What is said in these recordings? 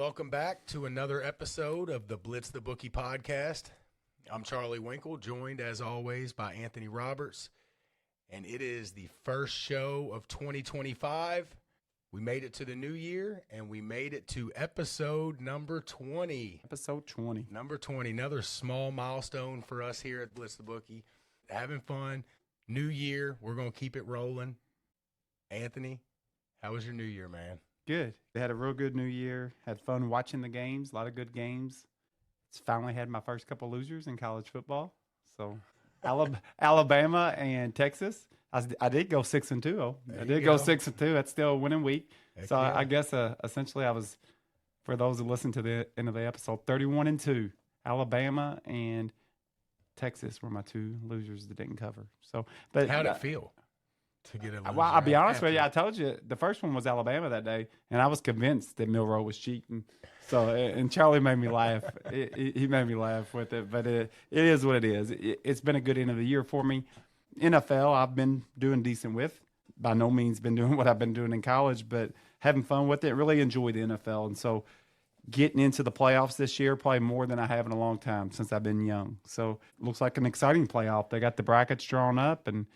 Welcome back to another episode of the Blitz the Bookie podcast. I'm Charlie Winkle, joined as always by Anthony Roberts, and it is the first show of 2025. We made it to the new year, and we made it to episode number 20. Episode 20. Number 20, another small milestone for us here at Blitz the Bookie. Having fun. New year, we're going to keep it rolling. Anthony, how was your new year, man? Good. They had a real good new year. Had fun watching the games, a lot of good games. Finally had my first couple losers in college football. So Alabama and Texas. I did go 6-2. I did go 6-2. That's still a winning week. Heck so yeah. I guess essentially I was, for those who listen to the end of the episode, 31-2. Alabama and Texas were my two losers that didn't cover. So, but How'd it feel to get a loser? Well, I'll be honest with you. I told you the first one was Alabama that day, and I was convinced that Milroe was cheating. So, and Charlie made me laugh. He made me laugh with it, but it is what it is. It's been a good end of the year for me. NFL, I've been doing decent with. By no means been doing what I've been doing in college, but having fun with it. Really enjoy the NFL, and so getting into the playoffs this year, probably more than I have in a long time since I've been young. So, looks like an exciting playoff. They got the brackets drawn up, and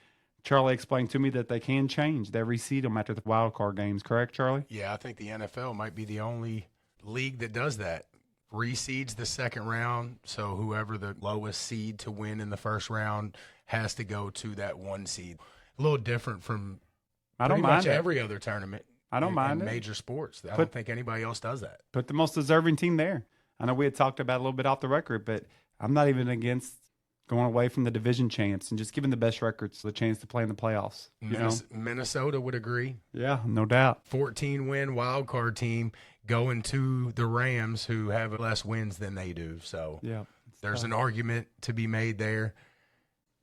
Charlie explained to me that they can change. They reseed them after the wild card games. Correct, Charlie? Yeah, I think the NFL might be the only league that does that. Reseeds the second round, so whoever the lowest seed to win in the first round has to go to that one seed. A little different from pretty much every other tournament. I don't mind it. Major sports. I don't think anybody else does that. Put the most deserving team there. I know we had talked about it a little bit off the record, but I'm not even against going away from the division chance and just giving the best records the chance to play in the playoffs. Minnesota would agree. Yeah, no doubt. 14-win wild card team going to the Rams, who have less wins than they do. So yeah, there's an argument to be made there.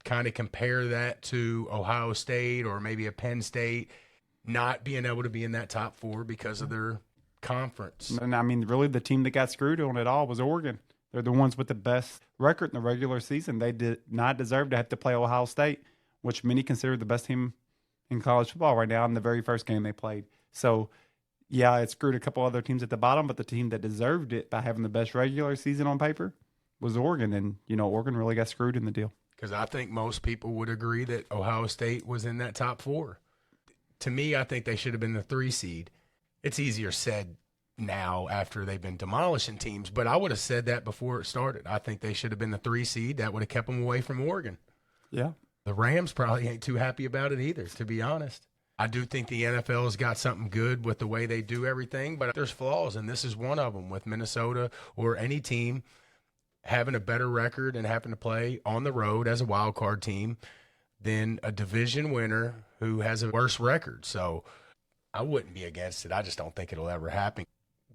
Kind of compare that to Ohio State or maybe a Penn State not being able to be in that top four because of their conference. And I mean, really, the team that got screwed on it all was Oregon. They're the ones with the best record in the regular season. They did not deserve to have to play Ohio State, which many consider the best team in college football right now in the very first game they played. So, yeah, it screwed a couple other teams at the bottom, but the team that deserved it by having the best regular season on paper was Oregon. And, Oregon really got screwed in the deal. Because I think most people would agree that Ohio State was in that top four. To me, I think they should have been the 3 seed. It's easier said now after they've been demolishing teams, but I would have said that before it started. I think they should have been the 3 seed. That would have kept them away from Oregon. Yeah. The Rams probably ain't too happy about it either, to be honest. I do think the NFL's got something good with the way they do everything, but there's flaws, and this is one of them with Minnesota or any team having a better record and having to play on the road as a wild card team than a division winner who has a worse record. So I wouldn't be against it. I just don't think it'll ever happen.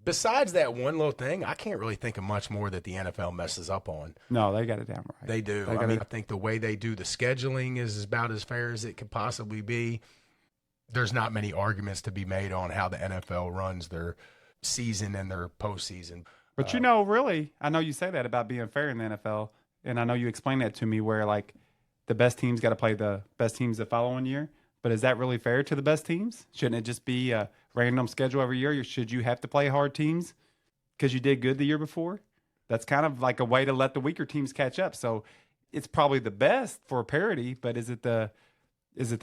Besides that one little thing, I can't really think of much more that the NFL messes up on. No, they got it down right. They do. I think the way they do the scheduling is about as fair as it could possibly be. There's not many arguments to be made on how the NFL runs their season and their postseason. But really, I know you say that about being fair in the NFL, and I know you explained that to me where, like, the best teams got to play the best teams the following year. But is that really fair to the best teams? Shouldn't it just be a random schedule every year? Should you have to play hard teams because you did good the year before? That's kind of like a way to let the weaker teams catch up. So it's probably the best for parity, but is it the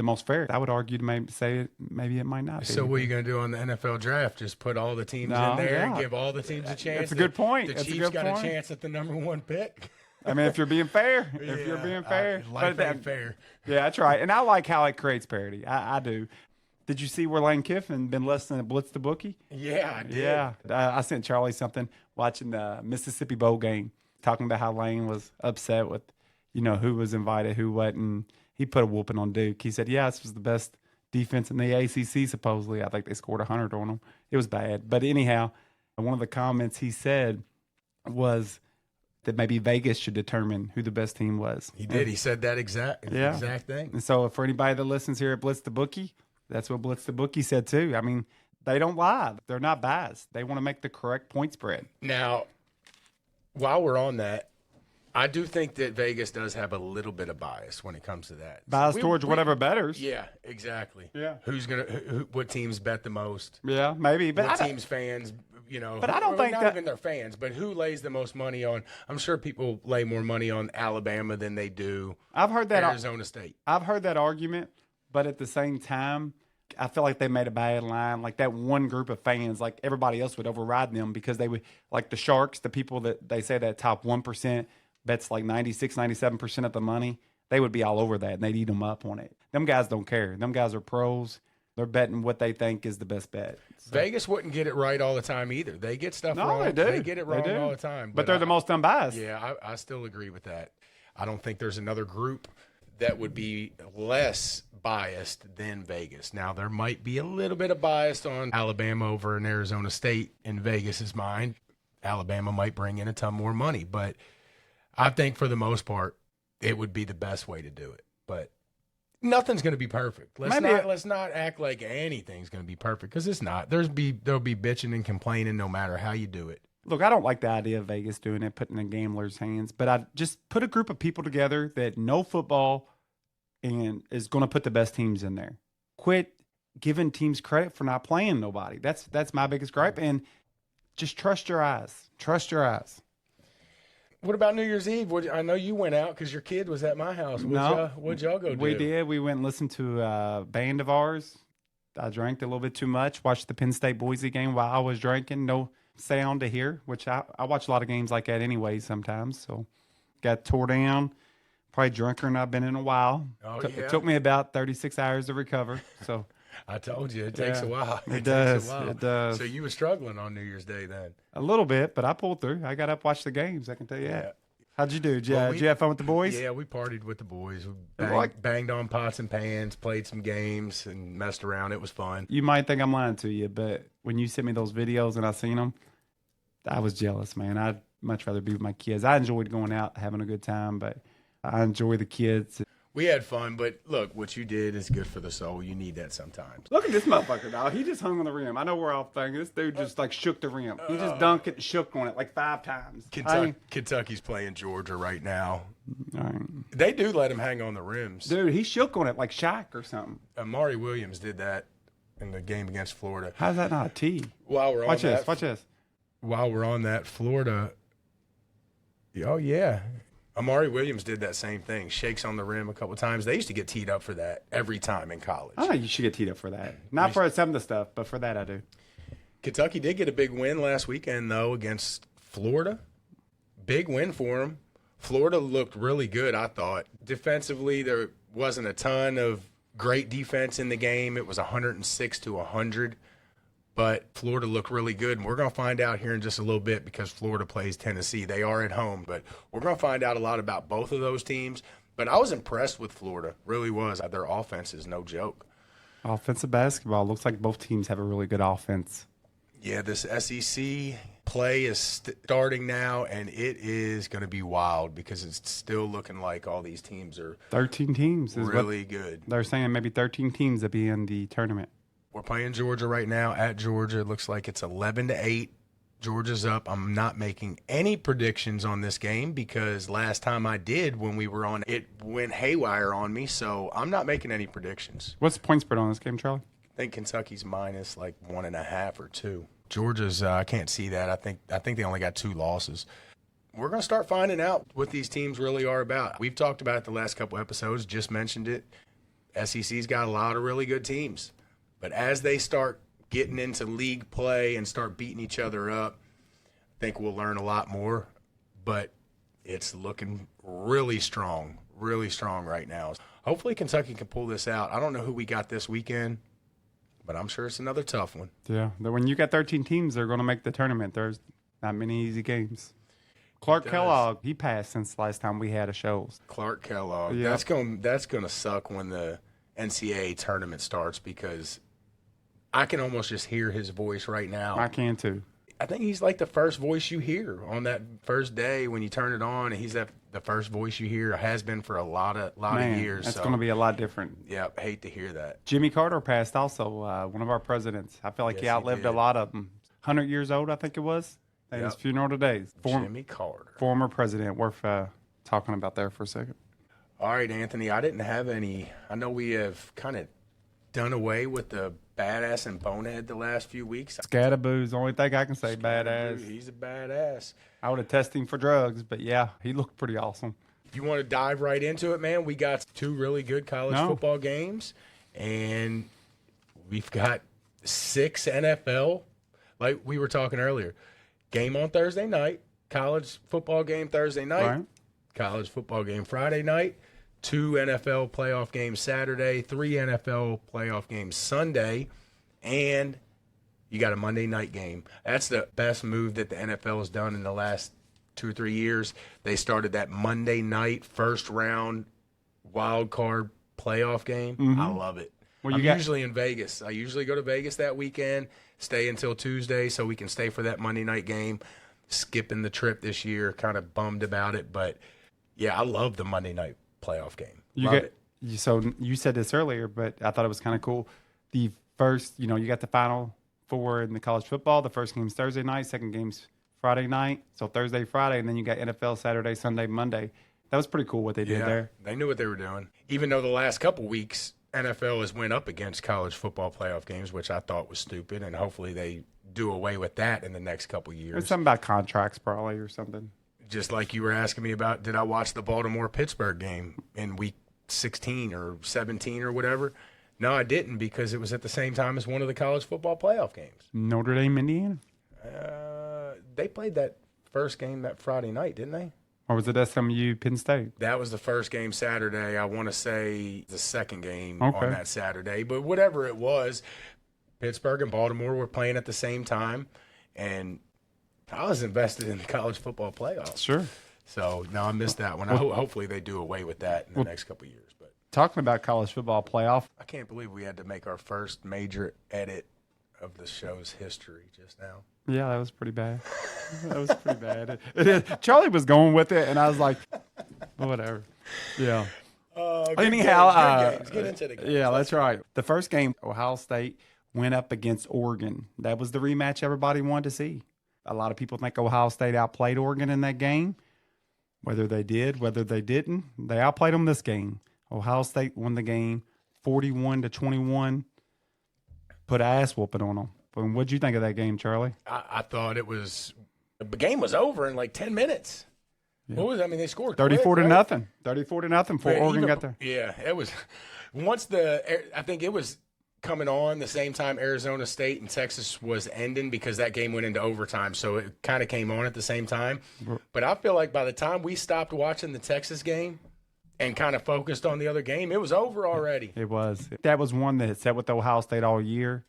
most fair? I would argue to maybe it might not be. So what are you going to do on the NFL draft? Just put all the teams in there and give all the teams a chance? That's a good point. The Chiefs got a chance at the number 1 pick. I mean, if you're being fair, Life ain't fair. Yeah, that's right. And I like how it creates parity. I do. Did you see where Lane Kiffin been less than a Blitz the Bookie? Yeah, I did. Yeah. I sent Charlie something watching the Mississippi Bowl game, talking about how Lane was upset with, who was invited, who wasn't. He put a whooping on Duke. He said, this was the best defense in the ACC, supposedly. I think they scored 100 on them. It was bad. But anyhow, one of the comments he said was that maybe Vegas should determine who the best team was. He did. He said that exact thing. And so for anybody that listens here at Blitz the Bookie, that's what Blitz the Bookie said too. I mean, they don't lie. They're not biased. They want to make the correct point spread. Now, while we're on that, I do think that Vegas does have a little bit of bias when it comes to that. Bias towards whatever bettors. Yeah, exactly. Yeah. What teams bet the most? Yeah, maybe. But what teams fans, But I don't think not that even their fans, but who lays the most money on? I'm sure people lay more money on Alabama than they do. I've heard that Arizona State. I've heard that argument, but at the same time, I feel like they made a bad line. Like that one group of fans, like everybody else would override them because they would, like the Sharks, the people that they say that top 1% bets like 96, 97% of the money, they would be all over that and they'd eat them up on it. Them guys don't care. Them guys are pros. They're betting what they think is the best bet. So. Vegas wouldn't get it right all the time either. They get stuff No, wrong. they do. They get it wrong all the time. But they're the most unbiased. Yeah, I still agree with that. I don't think there's another group that would be less biased than Vegas. Now, there might be a little bit of bias on Alabama over in Arizona State in Vegas's mind. Alabama might bring in a ton more money, but I think for the most part, it would be the best way to do it. But nothing's going to be perfect. Let's not act like anything's going to be perfect because it's not. There'll be bitching and complaining no matter how you do it. Look, I don't like the idea of Vegas doing it, putting it in gamblers' hands, but I just put a group of people together that know football and is going to put the best teams in there. Quit giving teams credit for not playing nobody. That's my biggest gripe. And just trust your eyes. Trust your eyes. What about New Year's Eve? I know you went out because your kid was at my house. What'd y'all go do? We did. We went and listened to a band of ours. I drank a little bit too much. Watched the Penn State Boise game while I was drinking. No sound to hear, which I watch a lot of games like that anyway sometimes. So got tore down. Probably drunker than I've been in a while. It took me about 36 hours to recover. So I told you, it takes a while. It does. It does. So you were struggling on New Year's Day then? A little bit, but I pulled through. I got up, watched the games. I can tell you that. How'd you do? Did you have fun with the boys? Yeah, we partied with the boys. We banged on pots and pans, played some games, and messed around. It was fun. You might think I'm lying to you, but when you sent me those videos and I seen them, I was jealous, man. I'd much rather be with my kids. I enjoyed going out, having a good time, but I enjoy the kids. We had fun, but look, what you did is good for the soul. You need that sometimes. Look at this motherfucker, dog. He just hung on the rim. I know we're all thinking. This dude just like shook the rim. He just dunked it and shook on it like 5 times. Kentucky's playing Georgia right now. All right. They do let him hang on the rims. Dude, he shook on it like Shaq or something. Amari Williams did that in the game against Florida. How's that not a T? Watch this. While we're on that, Florida. Oh, yeah. Amari Williams did that same thing. Shakes on the rim a couple times. They used to get teed up for that every time in college. I think you should get teed up for that. Not for some of the stuff, but for that I do. Kentucky did get a big win last weekend, though, against Florida. Big win for them. Florida looked really good, I thought. Defensively, there wasn't a ton of great defense in the game. It was 106-100. But Florida looked really good, and we're going to find out here in just a little bit because Florida plays Tennessee. They are at home, but we're going to find out a lot about both of those teams. But I was impressed with Florida, really was. Their offense is no joke. Offensive basketball. Looks like both teams have a really good offense. Yeah, this SEC play is starting now, and it is going to be wild because it's still looking like all these teams are 13 teams is really good. They're saying maybe 13 teams that be in the tournament. We're playing Georgia right now at Georgia. It looks like it's 11-8. Georgia's up. I'm not making any predictions on this game because last time I did when we were on, it went haywire on me. So I'm not making any predictions. What's the point spread on this game, Charlie? I think Kentucky's minus like 1.5 or 2. Georgia's, I can't see that. I think they only got 2 losses. We're going to start finding out what these teams really are about. We've talked about it the last couple episodes, just mentioned it. SEC's got a lot of really good teams. But as they start getting into league play and start beating each other up, I think we'll learn a lot more. But it's looking really strong right now. Hopefully Kentucky can pull this out. I don't know who we got this weekend, but I'm sure it's another tough one. Yeah, when you got 13 teams, they're going to make the tournament. There's not many easy games. Clark Kellogg, he passed since last time we had a show. Clark Kellogg. Yeah. That's going to suck when the NCAA tournament starts because I can almost just hear his voice right now. I can too. I think he's like the first voice you hear on that first day when you turn it on, and he's the first voice you hear. Has been for a lot of years. That's going to be a lot different. Yeah, hate to hear that. Jimmy Carter passed also, one of our presidents. I feel like he outlived a lot of them. 100 years old, I think it was. At his funeral today. Jimmy Carter. Former president. Worth talking about there for a second. All right, Anthony, I didn't have any. I know we have kind of done away with the badass and bonehead the last few weeks. Scatterboo's the only thing I can say. Badass. He's a badass. I would have tested him for drugs, but yeah, he looked pretty awesome. You want to dive right into it, man? We got 2 really good college football games, and we've got 6 NFL, like we were talking earlier. Game on Thursday night, college football game Thursday night, Right. college football game Friday night, 2 NFL playoff games Saturday, 3 NFL playoff games Sunday, and you got a Monday night game. That's the best move that the NFL has done in the last 2 or 3 years. They started that Monday night first round wild card playoff game. I love it. Well, I'm usually in Vegas. I usually go to Vegas that weekend, stay until Tuesday so we can stay for that Monday night game. Skipping the trip this year, kind of bummed about it, but yeah, I love the Monday night playoff game. So you said this earlier, but I thought it was kind of cool. The first, you got the Final Four in the college football. The first game's Thursday night, second game's Friday night. So Thursday, Friday, and then you got NFL Saturday, Sunday, Monday. That was pretty cool what they did there. They knew what they were doing. Even though the last couple weeks, NFL has went up against college football playoff games, which I thought was stupid, and hopefully they do away with that in the next couple years. It's something about contracts probably or something. Just like you were asking me about, did I watch the Baltimore-Pittsburgh game in week 16 or 17 or whatever? No, I didn't, because it was at the same time as one of the college football playoff games. Notre Dame, Indiana? They played that first game that Friday night, didn't they? Or was it SMU, Penn State? That was the first game Saturday. I want to say the second game on that Saturday. But whatever it was, Pittsburgh and Baltimore were playing at the same time. And I was invested in the college football playoffs. Sure. So, no, I missed that one. Hopefully they do away with that in the next couple of years. But talking about college football playoff. I can't believe we had to make our first major edit of the show's history just now. Yeah, that was pretty bad. That was pretty bad. It is. Charlie was going with it, and I was like, whatever. Yeah. Anyhow, games. Get into the games. Yeah, that's right. The first game, Ohio State went up against Oregon. That was the rematch everybody wanted to see. A lot of people think Ohio State outplayed Oregon in that game. Whether they did, whether they didn't, they outplayed them this game. Ohio State won the game 41-21, put an ass whooping on them. What'd you think of that game, Charlie? I thought the game was over in like 10 minutes. Yeah. What was it? I mean, they scored 34 quick, to right? nothing. 34 to nothing before Oregon got there. Yeah, it was I think it was coming on the same time Arizona State and Texas was ending, because that game went into overtime. So it kind of came on at the same time. But I feel like by the time we stopped watching the Texas game and kind of focused on the other game, it was over already. It was. That was one that had sat with Ohio State all year.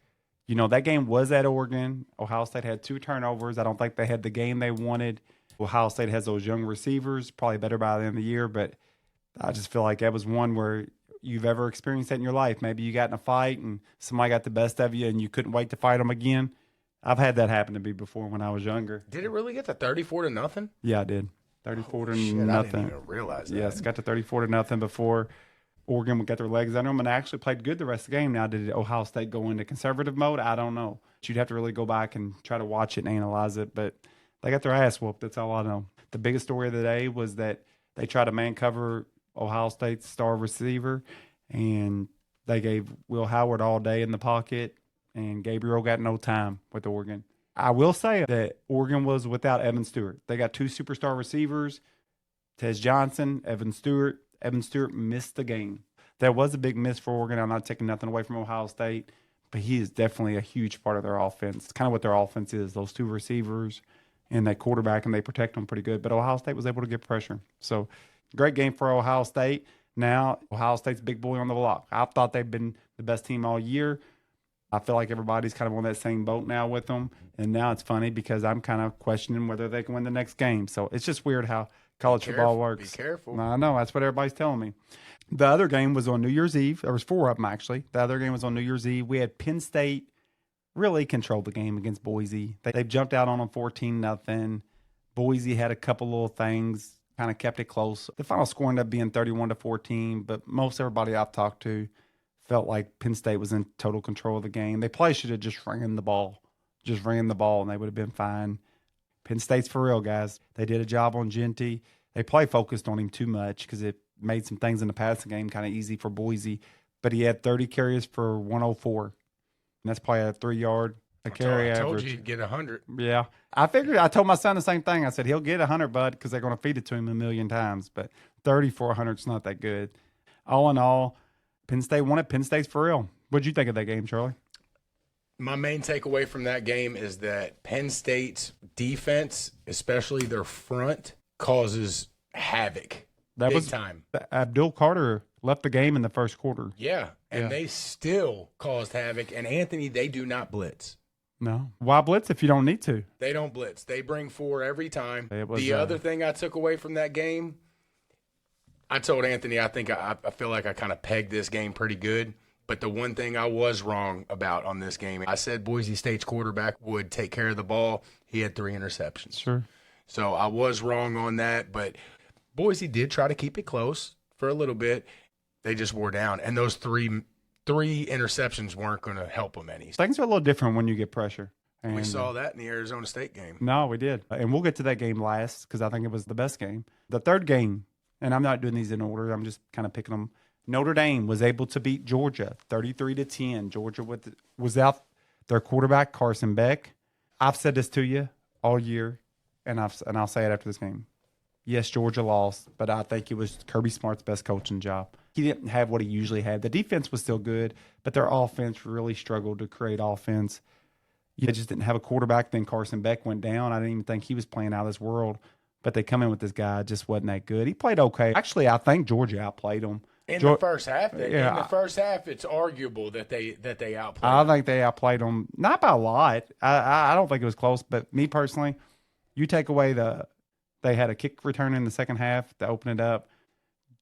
That game was at Oregon. Ohio State had 2 turnovers. I don't think they had the game they wanted. Ohio State has those young receivers, probably better by the end of the year, but I just feel like that was one where you've ever experienced that in your life. Maybe you got in a fight and somebody got the best of you and you couldn't wait to fight them again. I've had that happen to me before when I was younger. Did it really get to 34 to nothing? Yeah, I did. 34 to nothing. nothing. I didn't even realize that. Yes, got to 34 to nothing before Oregon would get their legs under them, and actually played good the rest of the game. Now, did Ohio State go into conservative mode? I don't know. You'd have to really go back and try to watch it and analyze it, but they got their ass whooped. That's all I know. The biggest story of the day was that they tried to man cover Ohio State's star receiver, and they gave Will Howard all day in the pocket, and Gabriel got no time with Oregon. I will say that Oregon was without Evan Stewart. They got 2 superstar receivers, Tez Johnson, Evan Stewart. Evan Stewart missed the game. That was a big miss for Oregon. I'm not taking nothing away from Ohio State, but he is definitely a huge part of their offense. It's kind of what their offense is, those 2 receivers and that quarterback, and they protect them pretty good. But Ohio State was able to get pressure. So great game for Ohio State. Now, Ohio State's big boy on the block. I thought they've been the best team all year. I feel like everybody's kind of on that same boat now with them. And now it's funny because I'm kind of questioning whether they can win the next game. So it's just weird how college football works. Be careful. I know. That's what everybody's telling me. The other game was on New Year's Eve. There was 4 of them, actually. The other game was on New Year's Eve. We had Penn State really controlled the game against Boise. They jumped out on them 14-0. Boise had a couple little things, kind of kept it close. The final score ended up being 31-14, but most everybody I've talked to felt like Penn State was in total control of the game. They probably should have just ran the ball, and they would have been fine. Penn State's for real, guys. They did a job on Genty. They probably focused on him too much because it made some things in the passing game kind of easy for Boise. but he had 30 carries for 104. And that's probably a 3-yard a carry average. I told you he'd get 100. Yeah. I told my son the same thing. I said, he'll get 100, bud, because they're going to feed it to him a million times. But 30 for 100 is not that good. All in all, Penn State won it. Penn State's for real. What'd you think of that game, Charlie? My main takeaway from that game is that Penn State's defense, especially their front, causes havoc. Big time. Abdul Carter left the game in the first quarter. Yeah, and they still caused havoc. And Anthony, they do not blitz. No. Why blitz if you don't need to? They don't blitz. They bring 4 every time. The other thing I took away from that game, I told Anthony, I feel like I kind of pegged this game pretty good. But the one thing I was wrong about on this game, I said Boise State's quarterback would take care of the ball. He had 3 interceptions. Sure. So I was wrong on that. But Boise did try to keep it close for a little bit. They just wore down. And those three interceptions weren't going to help them any. Things are a little different when you get pressure. And we saw that in the Arizona State game. No, we did. And we'll get to that game last because I think it was the best game. The third game, and I'm not doing these in order. I'm just kind of picking them. Notre Dame was able to beat Georgia 33-10. Georgia was out their quarterback, Carson Beck. I've said this to you all year, and I'll say it after this game. Yes, Georgia lost, but I think it was Kirby Smart's best coaching job. He didn't have what he usually had. The defense was still good, but their offense really struggled to create offense. You just didn't have a quarterback. Then Carson Beck went down. I didn't even think he was playing out of this world, but they come in with this guy, just wasn't that good. He played okay. Actually, I think Georgia outplayed him. In the first half, it's arguable that they outplayed. I think they outplayed them, not by a lot. I don't think it was close, but me personally, you take away they had a kick return in the second half to open it up.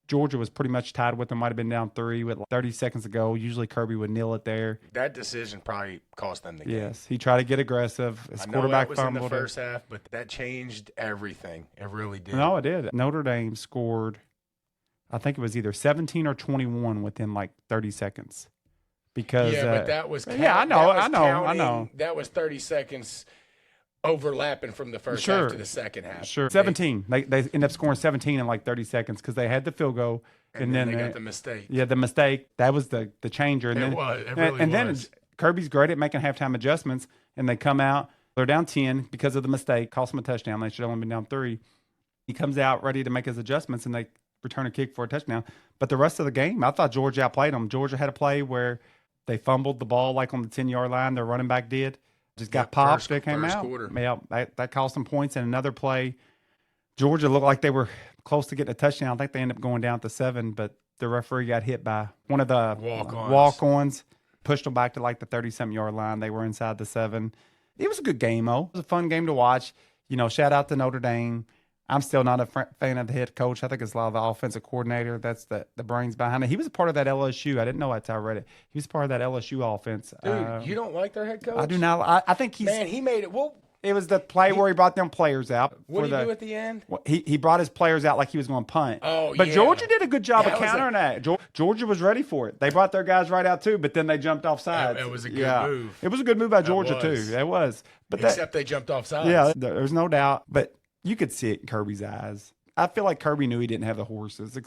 Georgia was pretty much tied with them. Might have been down 3 with 30 seconds to go. Usually Kirby would kneel it there. That decision probably cost them the game. Yes, he tried to get aggressive. His quarterback was fumbled in the first half, but that changed everything. It really did. No, it did. Notre Dame scored, I think it was either 17 or 21 within like 30 seconds. Because but that was I know. That was 30 seconds overlapping from the first half to the second half. Sure. 17. They ended up scoring 17 in like 30 seconds because they had the field goal. And then they got the mistake. Yeah, the mistake. That was the changer. And it really was. Then Kirby's great at making halftime adjustments, and they come out. They're down 10 because of the mistake. Cost them a touchdown. They should have only been down 3. He comes out ready to make his adjustments, and they return a kick for a touchdown. But the rest of the game, I thought Georgia outplayed them. Georgia had a play where they fumbled the ball like on the 10-yard line. Their running back did. Just got popped. They came out. Quarter. Yeah, that cost them points. And another play, Georgia looked like they were close to getting a touchdown. I think they ended up going down to 7, but the referee got hit by one of the walk-ons, pushed them back to like the 30-something-yard line. They were inside the 7. It was a good game, though. It was a fun game to watch. Shout out to Notre Dame. I'm still not a fan of the head coach. I think it's a lot of the offensive coordinator. That's the brains behind it. He was a part of that LSU. I didn't know that until I read it. He was part of that LSU offense. Dude, you don't like their head coach? I do not. I think he made it. Well, it was the play where he brought them players out. What did he do at the end? He brought his players out like he was going to punt. Oh, but Georgia did a good job of countering that. Georgia was ready for it. They brought their guys right out too, but then they jumped off sides. It was a good move. It was a good move by Georgia too. It was. But except they jumped off sides. Yeah, there's no doubt. But you could see it in Kirby's eyes. I feel like Kirby knew he didn't have the horses.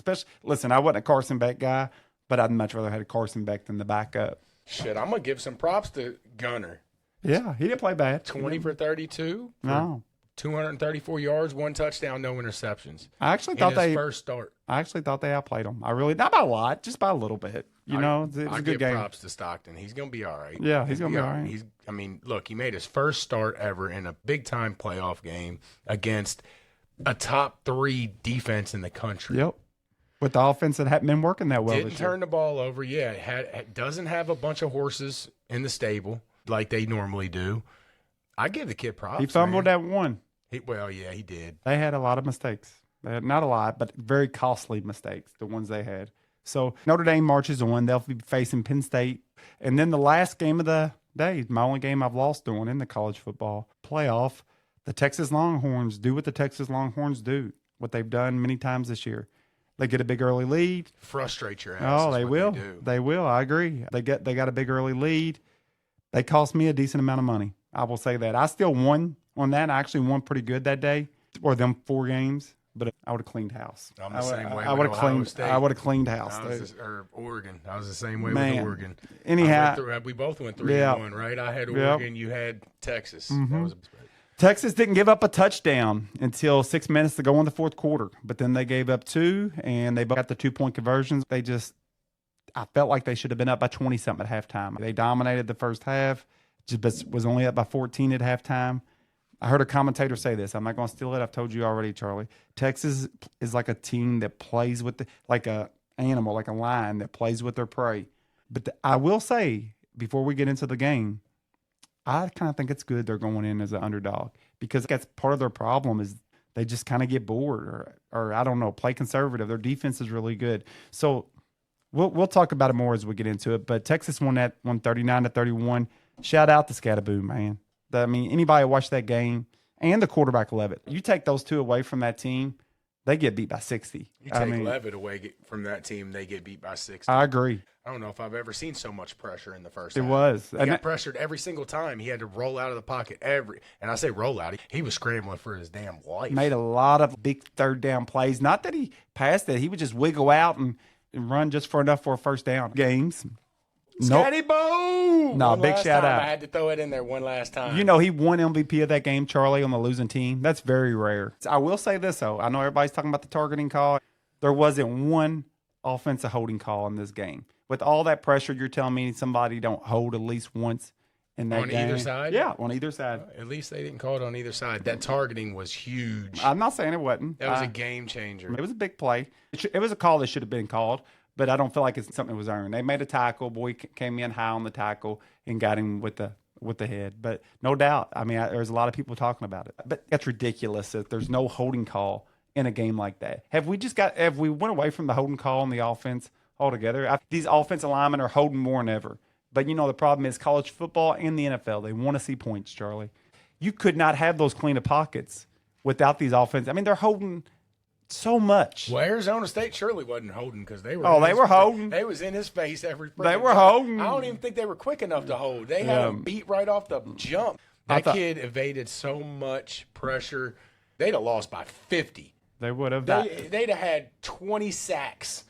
Listen, I wasn't a Carson Beck guy, but I'd much rather had a Carson Beck than the backup. Shit, I'm going to give some props to Gunner. Yeah, he didn't play bad. 20 for 32. No. 234 yards, 1 touchdown, no interceptions. I actually thought first start. I actually thought they outplayed him. Not by a lot, just by a little bit. It was a good game. Props to Stockton. He's going to be all right. Yeah, he's going to be all right. Look, he made his first start ever in a big-time playoff game against a top 3 defense in the country. Yep. With the offense that hadn't been working that well. Didn't turn the ball over. Yeah, it doesn't have a bunch of horses in the stable like they normally do. I give the kid props. He fumbled that one. He did. They had a lot of mistakes. Not a lot, but very costly mistakes, the ones they had. So Notre Dame marches on. They'll be facing Penn State. And then the last game of the day, my only game I've lost doing in the college football playoff, the Texas Longhorns do what the Texas Longhorns do, what they've done many times this year. They get a big early lead. Frustrate your ass. Oh, they will. They will. I agree. They got a big early lead. They cost me a decent amount of money. I will say that. I still won on that. I actually won pretty good that day, or them 4 games. but I would have cleaned house. I'm the same way. I with would have Ohio cleaned. State. I would have cleaned house. Or Oregon. I was the same way Man. with Oregon. Anyhow, we both went 3-1, right? I had Oregon. You had Texas. Mm-hmm. That was Texas didn't give up a touchdown until 6 minutes to go in the fourth quarter, but then they gave up 2, and they both got the 2-point conversions. I felt like they should have been up by 20-something at halftime. They dominated the first half, just was only up by 14 at halftime. I heard a commentator say this. I'm not going to steal it. I've told you already, Charlie. Texas is like a team that plays with like a animal, like a lion that plays with their prey. But I will say, before we get into the game, I kind of think it's good they're going in as an underdog, because that's part of their problem is they just kind of get bored or I don't know, play conservative. Their defense is really good. So we'll talk about it more as we get into it. But Texas won that 139-31. Shout out to Scatterboo, man. I mean, anybody watch that game, and the quarterback Levitt. You take those two away from that team, they get beat by 60. You take Levitt away from that team, they get beat by 60. I agree. I don't know if I've ever seen so much pressure in the first It half. was. He got pressured every single time. He had to roll out of the pocket and I say roll out, he was scrambling for his damn life. Made a lot of big third down plays. Not that he passed it. He would just wiggle out and run just for enough for a first down. Games. Scotty Bo! No, big shout out. I had to throw it in there one last time. You know, he won MVP of that game, Charlie, on the losing team. That's very rare. I will say this, though. I know everybody's talking about the targeting call. There wasn't one offensive holding call in this game. With all that pressure, you're telling me somebody don't hold at least once in that game? On either side? Yeah, on either side. At least they didn't call it on either side. That targeting was huge. I'm not saying it wasn't. That was a game changer. It was a big play. It was a call that should have been called, but I don't feel like it's something that was earned. They made a tackle. Boy came in high on the tackle and got him with the head. But no doubt, I mean, there's a lot of people talking about it. But that's ridiculous that there's no holding call in a game like that. Have we went away from the holding call on the offense altogether? These offensive linemen are holding more than ever. But, you know, the problem is college football and the NFL, they want to see points, Charlie. You could not have those clean of pockets without these offenses. I mean, they're holding so much. Well, Arizona State surely wasn't holding because they were. They were holding. They was in his face every. They were holding. I don't even think they were quick enough to hold. They had him beat right off the jump. That kid evaded so much pressure. They'd have lost by 50. They would have. They'd have had 20 sacks.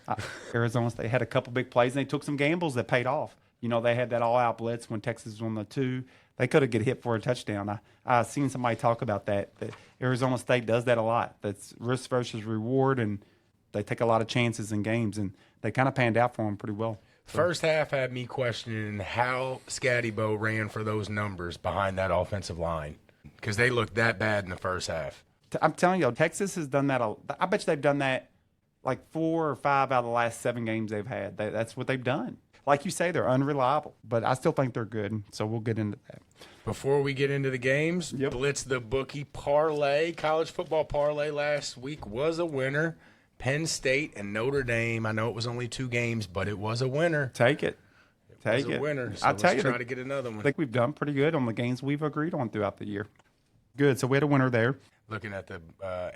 Arizona State had a couple big plays, and they took some gambles that paid off. You know, they had that all-out blitz when Texas was on the 2. They could have get hit for a touchdown. I seen somebody talk about that Arizona State does that a lot. That's risk versus reward, and they take a lot of chances in games, and they kind of panned out for them pretty well. So. First half had me questioning how Scotty Bo ran for those numbers behind that offensive line because they looked that bad in the first half. I'm telling you, Texas has done that. I bet you they've done that like 4 or 5 out of the last 7 games they've had. That's what they've done. Like you say, they're unreliable, but I still think they're good, so we'll get into that. Before we get into the games, Blitz the Bookie parlay, college football parlay last week was a winner. Penn State and Notre Dame. I know it was only 2 games, but it was a winner. Take it. It was a winner. So let's try to get another one. I think we've done pretty good on the games we've agreed on throughout the year. Good. So we had a winner there. Looking at the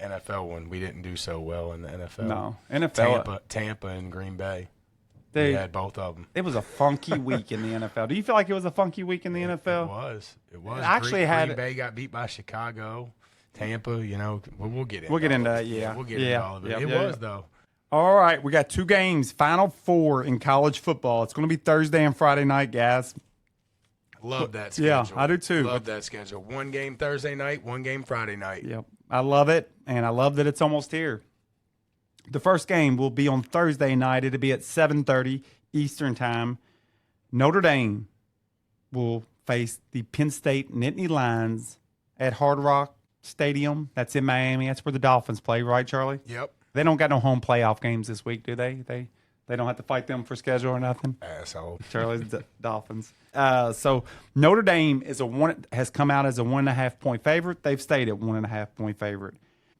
NFL one, we didn't do so well in the NFL. No, NFL. Tampa and Green Bay. They had both of them. It was a funky week in the NFL. Do you feel like it was a funky week in the NFL? It was. Green Bay got beat by Chicago. Tampa, you know, we'll get into We'll get into that, We'll get into all of it. It was, though. All right, we got 2 games, Final Four in college football. It's going to be Thursday and Friday night, guys. Love that schedule. Yeah, I do too. Love that schedule. 1 game Thursday night, 1 game Friday night. Yep, I love it, and I love that it's almost here. The first game will be on Thursday night. It'll be at 7:30 Eastern Time. Notre Dame will face the Penn State Nittany Lions at Hard Rock Stadium. That's in Miami. That's where the Dolphins play, right, Charlie? Yep. They don't got no home playoff games this week, do they? They don't have to fight them for schedule or nothing? Asshole. Charlie's Dolphins. So Notre Dame has come out as a 1.5-point favorite. They've stayed at 1.5-point favorite.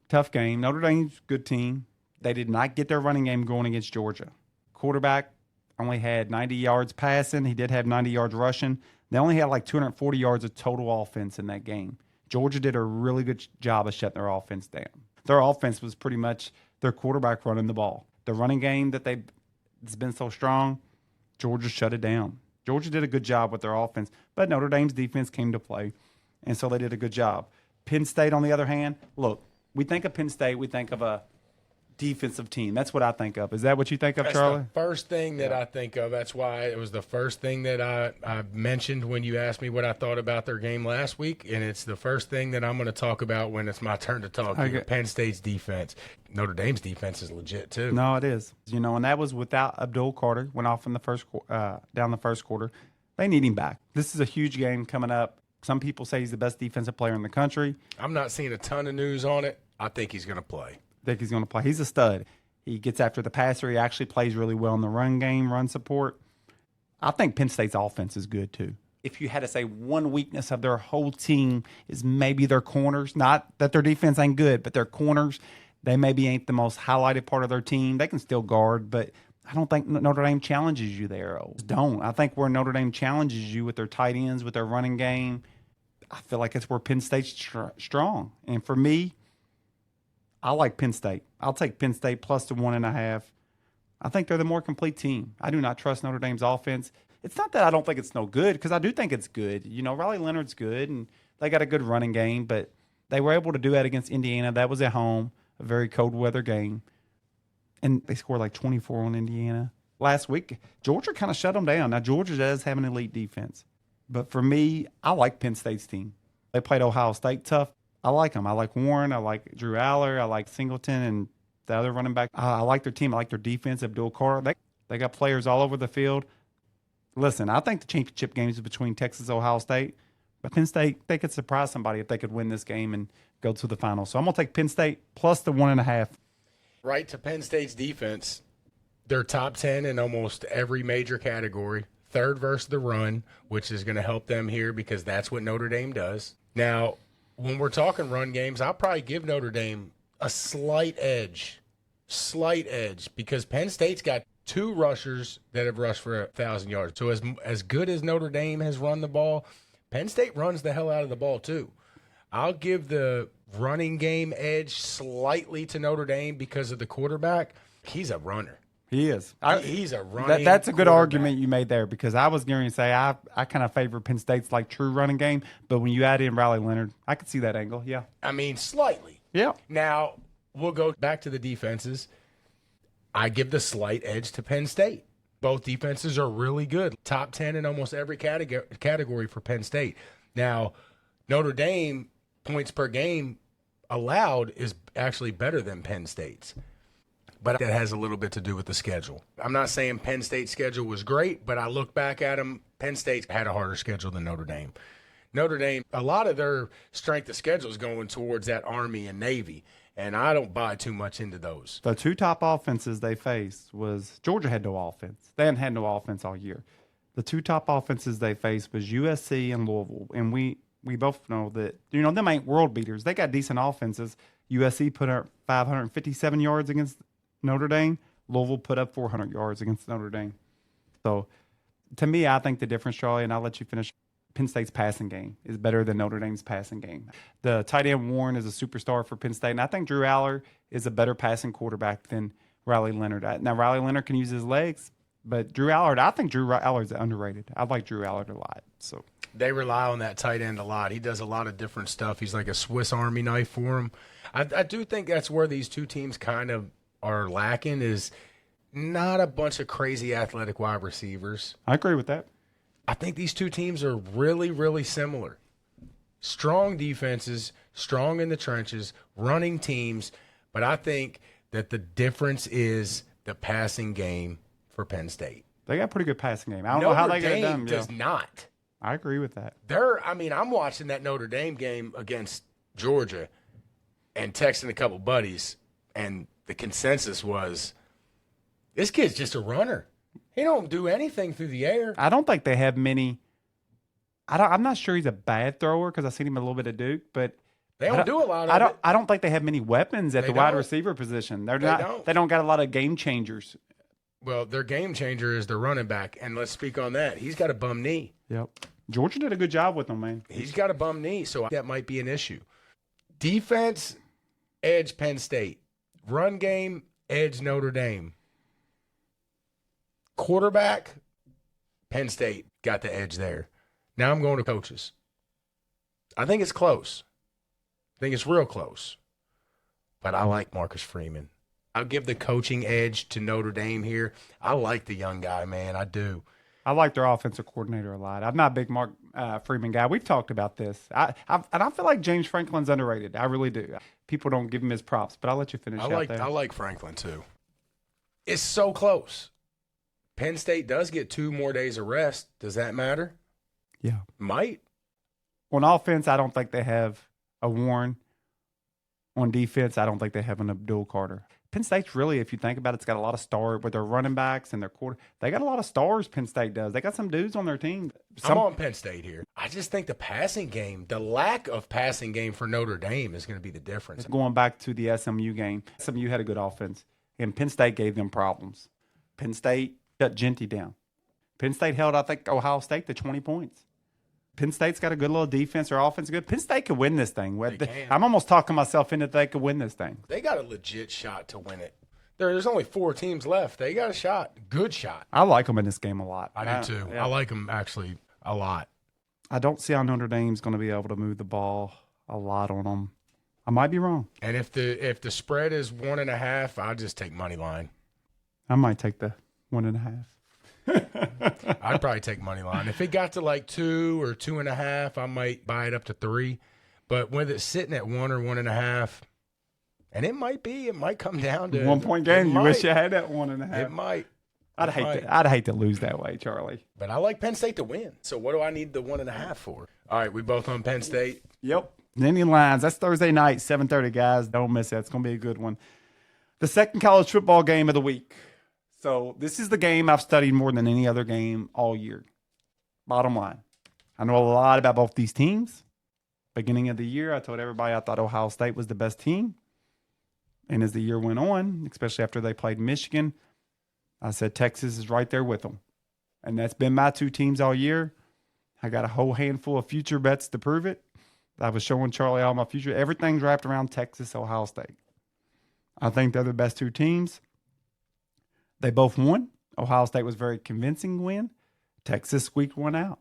Tough game. Notre Dame's a good team. They did not get their running game going against Georgia. Quarterback only had 90 yards passing. He did have 90 yards rushing. They only had like 240 yards of total offense in that game. Georgia did a really good job of shutting their offense down. Their offense was pretty much their quarterback running the ball. The running game it's been so strong, Georgia shut it down. Georgia did a good job with their offense, but Notre Dame's defense came to play, and so they did a good job. Penn State, on the other hand, look, we think of Penn State, we think of a defensive team. That's what I think of. Is that what you think of, That's Charlie? the first thing that I think of. That's why it was the first thing that I mentioned when you asked me what I thought about their game last week, and it's the first thing that I'm going to talk about when it's my turn to talk. Okay. Penn State's defense. Notre Dame's defense is legit too. No, it is. And that was without Abdul Carter. Went off in the down the first quarter. They need him back. This is a huge game coming up. Some people say he's the best defensive player in the country. I'm not seeing a ton of news on it. I think he's going to play. I think he's going to play. He's a stud. He gets after the passer. He actually plays really well in the run game, run support. I think Penn State's offense is good too. If you had to say one weakness of their whole team is maybe their corners, not that their defense ain't good, but their corners, they maybe ain't the most highlighted part of their team. They can still guard, but I don't think Notre Dame challenges you there. I think where Notre Dame challenges you with their tight ends, with their running game, I feel like it's where Penn State's strong. And for me, I like Penn State. I'll take Penn State plus the 1.5. I think they're the more complete team. I do not trust Notre Dame's offense. It's not that I don't think it's no good, because I do think it's good. Riley Leonard's good, and they got a good running game, but they were able to do that against Indiana. That was at home, a very cold weather game. And they scored like 24 on Indiana. Last week, Georgia kind of shut them down. Now, Georgia does have an elite defense. But for me, I like Penn State's team. They played Ohio State tough. I like them. I like Warren. I like Drew Aller. I like Singleton and the other running back. I like their team. I like their defense. Abdul Carter. They got players all over the field. Listen, I think the championship game is between Texas and Ohio State. But Penn State, they could surprise somebody if they could win this game and go to the final. So I'm going to take Penn State plus the 1.5. Right to Penn State's defense, they're top 10 in almost every major category. Third versus the run, which is going to help them here because that's what Notre Dame does. Now, when we're talking run games, I'll probably give Notre Dame a slight edge because Penn State's got 2 rushers that have rushed for 1,000 yards. So as good as Notre Dame has run the ball, Penn State runs the hell out of the ball too. I'll give the running game edge slightly to Notre Dame because of the quarterback. He's a runner. He is. He's a running That's a good argument you made there, because I was going to say I kind of favor Penn State's like true running game, but when you add in Riley Leonard, I could see that angle. Yeah. I mean, slightly. Yeah. Now, we'll go back to the defenses. I give the slight edge to Penn State. Both defenses are really good. Top 10 in almost every category for Penn State. Now, Notre Dame points per game allowed is actually better than Penn State's. But that has a little bit to do with the schedule. I'm not saying Penn State's schedule was great, but I look back at them, Penn State had a harder schedule than Notre Dame. Notre Dame, a lot of their strength of schedule is going towards that Army and Navy, and I don't buy too much into those. The 2 top offenses they faced was Georgia had no offense. They hadn't had no offense all year. The 2 top offenses they faced was USC and Louisville, and we both know that, them ain't world beaters. They got decent offenses. USC put up 557 yards against Notre Dame. Louisville put up 400 yards against Notre Dame. So, to me, I think the difference, Charlie, and I'll let you finish, Penn State's passing game is better than Notre Dame's passing game. The tight end Warren is a superstar for Penn State, and I think Drew Aller is a better passing quarterback than Riley Leonard. Now, Riley Leonard can use his legs, but I think Drew Aller's underrated. I like Drew Aller a lot. So they rely on that tight end a lot. He does a lot of different stuff. He's like a Swiss Army knife for them. I do think that's where these 2 teams kind of are lacking, is not a bunch of crazy athletic wide receivers. I agree with that. I think these 2 teams are really, really similar. Strong defenses, strong in the trenches, running teams, but I think that the difference is the passing game for Penn State. They got a pretty good passing game. I don't know how they got it done. Does not. I agree with that. I'm watching that Notre Dame game against Georgia and texting a couple buddies, and the consensus was, this kid's just a runner. He don't do anything through the air. I don't think they have many. I'm not sure he's a bad thrower because I've seen him a little bit at Duke, but they don't do a lot of it. I don't think they have many weapons at the wide receiver position. They don't got a lot of game changers. Well, their game changer is their running back, and let's speak on that. He's got a bum knee. Yep. Georgia did a good job with him, man. He's got a bum knee, so that might be an issue. Defense, edge Penn State. Run game, edge Notre Dame. Quarterback, Penn State got the edge there. Now I'm going to coaches. I think it's close. I think it's real close. but I like Marcus Freeman. I'll give the coaching edge to Notre Dame here. I like the young guy, man. I do. I like their offensive coordinator a lot. I'm not a big Mark Freeman guy. We've talked about this. And I feel like James Franklin's underrated. I really do. People don't give him his props, but I'll let you finish out there. I like Franklin, too. It's so close. Penn State does get 2 more days of rest. Does that matter? Yeah. Might. On offense, I don't think they have a Warren. On defense, I don't think they have an Abdul Carter. Penn State's really, if you think about it, it's got a lot of stars with their running backs and their quarter. They got a lot of stars, Penn State does. They got some dudes on their team. I'm on Penn State here. I just think the passing game, the lack of passing game for Notre Dame is going to be the difference. Going back to the SMU game, SMU had a good offense, and Penn State gave them problems. Penn State shut Genty down. Penn State held, I think, Ohio State to 20 points. Penn State's got a good little defense. Their offense is good. Penn State could win this thing. I'm almost talking myself into they could win this thing. They got a legit shot to win it. There's only 4 teams left. They got a shot. Good shot. I like them in this game a lot. I do, too. Yeah. I like them, actually, a lot. I don't see how Notre Dame's going to be able to move the ball a lot on them. I might be wrong. And if the spread is 1.5, I'll just take money line. I might take the 1.5. I'd probably take money line. If it got to like 2 or 2.5, I might buy it up to 3. But when it's sitting at 1 or 1.5, and it might come down to 1 point game. You wish you had that 1.5. It might. I'd hate to lose that way, Charlie. But I like Penn State to win. So what do I need the 1.5 for? All right, we both on Penn State. Yep. Nittany Lions. That's Thursday night, 7:30, guys. Don't miss it. It's going to be a good one. The second college football game of the week. So this is the game I've studied more than any other game all year. Bottom line. I know a lot about both these teams. Beginning of the year, I told everybody I thought Ohio State was the best team. And as the year went on, especially after they played Michigan, I said Texas is right there with them. And that's been my 2 teams all year. I got a whole handful of future bets to prove it. I was showing Charlie all my future. Everything's wrapped around Texas, Ohio State. I think they're the best 2 teams. They both won. Ohio State was a very convincing win. Texas squeaked one out.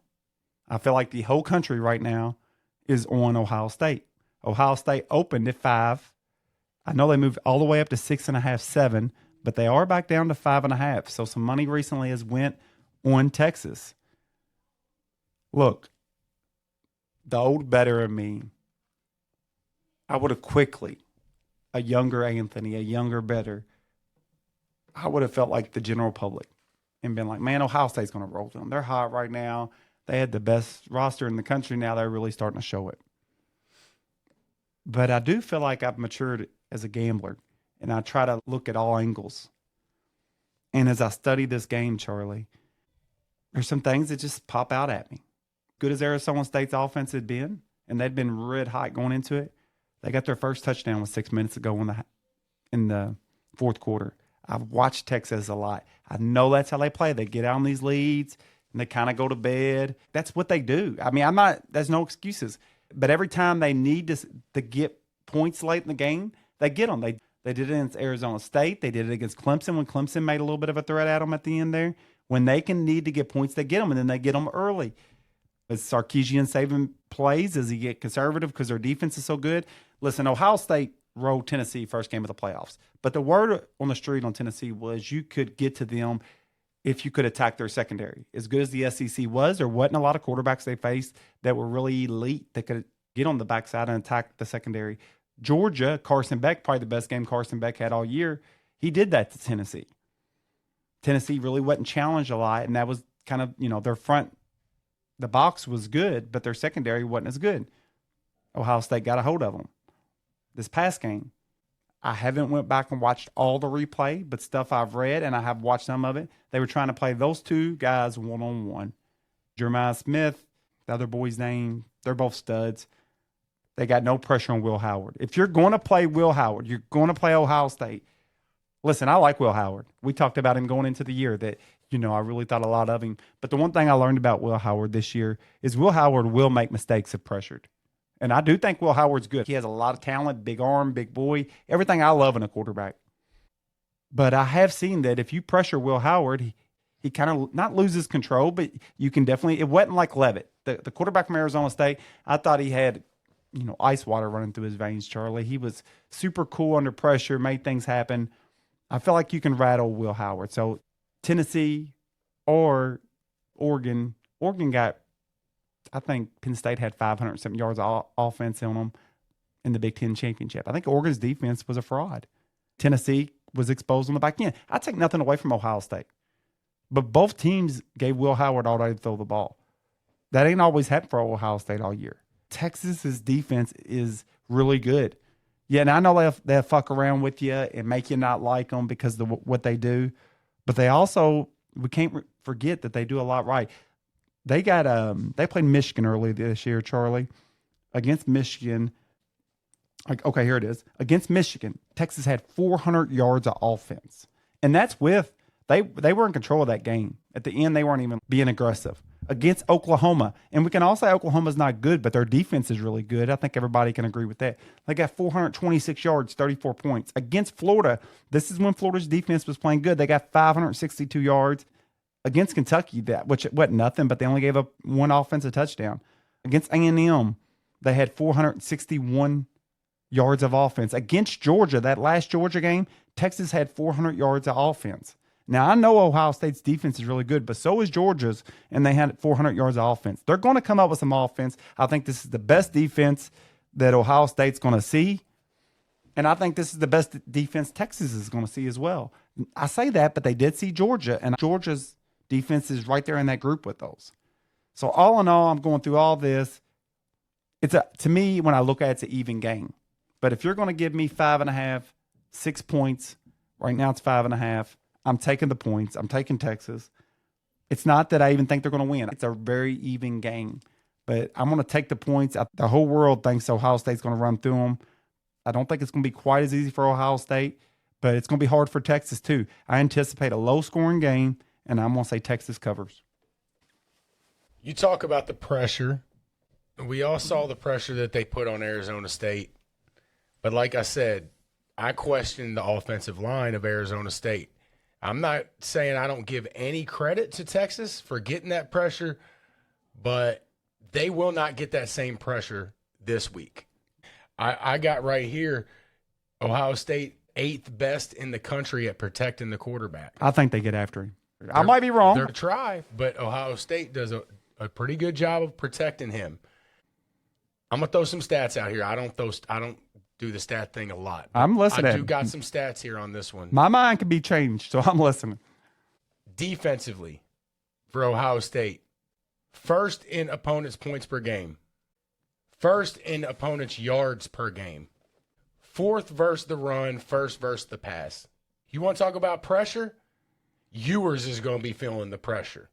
I feel like the whole country right now is on Ohio State. Ohio State opened at 5. I know they moved all the way up to 6.5, 7, but they are back down to 5.5. So some money recently has went on Texas. Look, the old better of me, I would have quickly, a younger Anthony, a younger better, I would have felt like the general public and been like, man, Ohio State's going to roll them. They're hot right now. They had the best roster in the country. Now they're really starting to show it. But I do feel like I've matured as a gambler, and I try to look at all angles. And as I study this game, Charlie, there's some things that just pop out at me. Good as Arizona State's offense had been, and they'd been red hot going into it, they got their first touchdown with 6 minutes to go in the fourth quarter. I've watched Texas a lot. I know that's how they play. They get out on these leads, and they kind of go to bed. That's what they do. I mean, there's no excuses. But every time they need to get points late in the game, they get them. They did it against Arizona State. They did it against Clemson when Clemson made a little bit of a threat at them at the end there. When they can need to get points, they get them, and then they get them early. Is Sarkisian saving plays? Does he get conservative because their defense is so good? Listen, Ohio State rode Tennessee first game of the playoffs. But the word on the street on Tennessee was you could get to them if you could attack their secondary. As good as the SEC was, there wasn't a lot of quarterbacks they faced that were really elite that could get on the backside and attack the secondary. Georgia, Carson Beck, probably the best game Carson Beck had all year. He did that to Tennessee. Tennessee really wasn't challenged a lot, and that was kind of, their front, the box was good, but their secondary wasn't as good. Ohio State got a hold of them. This past game, I haven't went back and watched all the replay, but stuff I've read, and I have watched some of it, they were trying to play those 2 guys one-on-one. Jeremiah Smith, the other boy's name, they're both studs. They got no pressure on Will Howard. If you're going to play Will Howard, you're going to play Ohio State. Listen, I like Will Howard. We talked about him going into the year that, I really thought a lot of him. But the one thing I learned about Will Howard this year is Will Howard will make mistakes if pressured. And I do think Will Howard's good. He has a lot of talent, big arm, big boy, everything I love in a quarterback. But I have seen that if you pressure Will Howard, he kind of not loses control, but you can definitely – it wasn't like Levitt. The quarterback from Arizona State, I thought he had – ice water running through his veins, Charlie. He was super cool under pressure, made things happen. I feel like you can rattle Will Howard. So Tennessee or Oregon got, I think Penn State had 500-something yards of offense on them in the Big Ten championship. I think Oregon's defense was a fraud. Tennessee was exposed on the back end. I take nothing away from Ohio State. But both teams gave Will Howard all day to throw the ball. That ain't always happened for Ohio State all year. Texas's defense is really good. Yeah, and I know they'll fuck around with you and make you not like them because of what they do. But they also, we can't forget that they do a lot right. They played Michigan early this year, Charlie. Against Michigan, okay, here it is. Against Michigan, Texas had 400 yards of offense. And that's with, they were in control of that game. At the end, they weren't even being aggressive. Against Oklahoma, and we can all say Oklahoma's not good, but their defense is really good. I think everybody can agree with that. They got 426 yards, 34 points. Against Florida, this is when Florida's defense was playing good. They got 562 yards. Against Kentucky, which wasn't nothing, but they only gave up one offensive touchdown. Against A&M, they had 461 yards of offense. Against Georgia, that last Georgia game, Texas had 400 yards of offense. Now, I know Ohio State's defense is really good, but so is Georgia's, and they had 400 yards of offense. They're going to come up with some offense. I think this is the best defense that Ohio State's going to see, and I think this is the best defense Texas is going to see as well. I say that, but they did see Georgia, and Georgia's defense is right there in that group with those. So all in all, I'm going through all this. To me, when I look at it, it's an even game. But if you're going to give me 5.5, 6 points, right now it's 5.5. I'm taking the points. I'm taking Texas. It's not that I even think they're going to win. It's a very even game. But I'm going to take the points. The whole world thinks Ohio State's going to run through them. I don't think it's going to be quite as easy for Ohio State, but it's going to be hard for Texas too. I anticipate a low-scoring game, and I'm going to say Texas covers. You talk about the pressure. We all saw the pressure that they put on Arizona State. But like I said, I question the offensive line of Arizona State. I'm not saying I don't give any credit to Texas for getting that pressure, but they will not get that same pressure this week. I got right here, Ohio State 8th best in the country at protecting the quarterback. I think they get after him. I might be wrong. They're to try, but Ohio State does a pretty good job of protecting him. I'm gonna throw some stats out here. I don't do the stat thing a lot. I'm listening. I do got some stats here on this one. My mind can be changed, so I'm listening. Defensively, for Ohio State, first in opponents' points per game, first in opponents' yards per game, fourth versus the run, first versus the pass. You want to talk about pressure? Ewers is going to be feeling the pressure.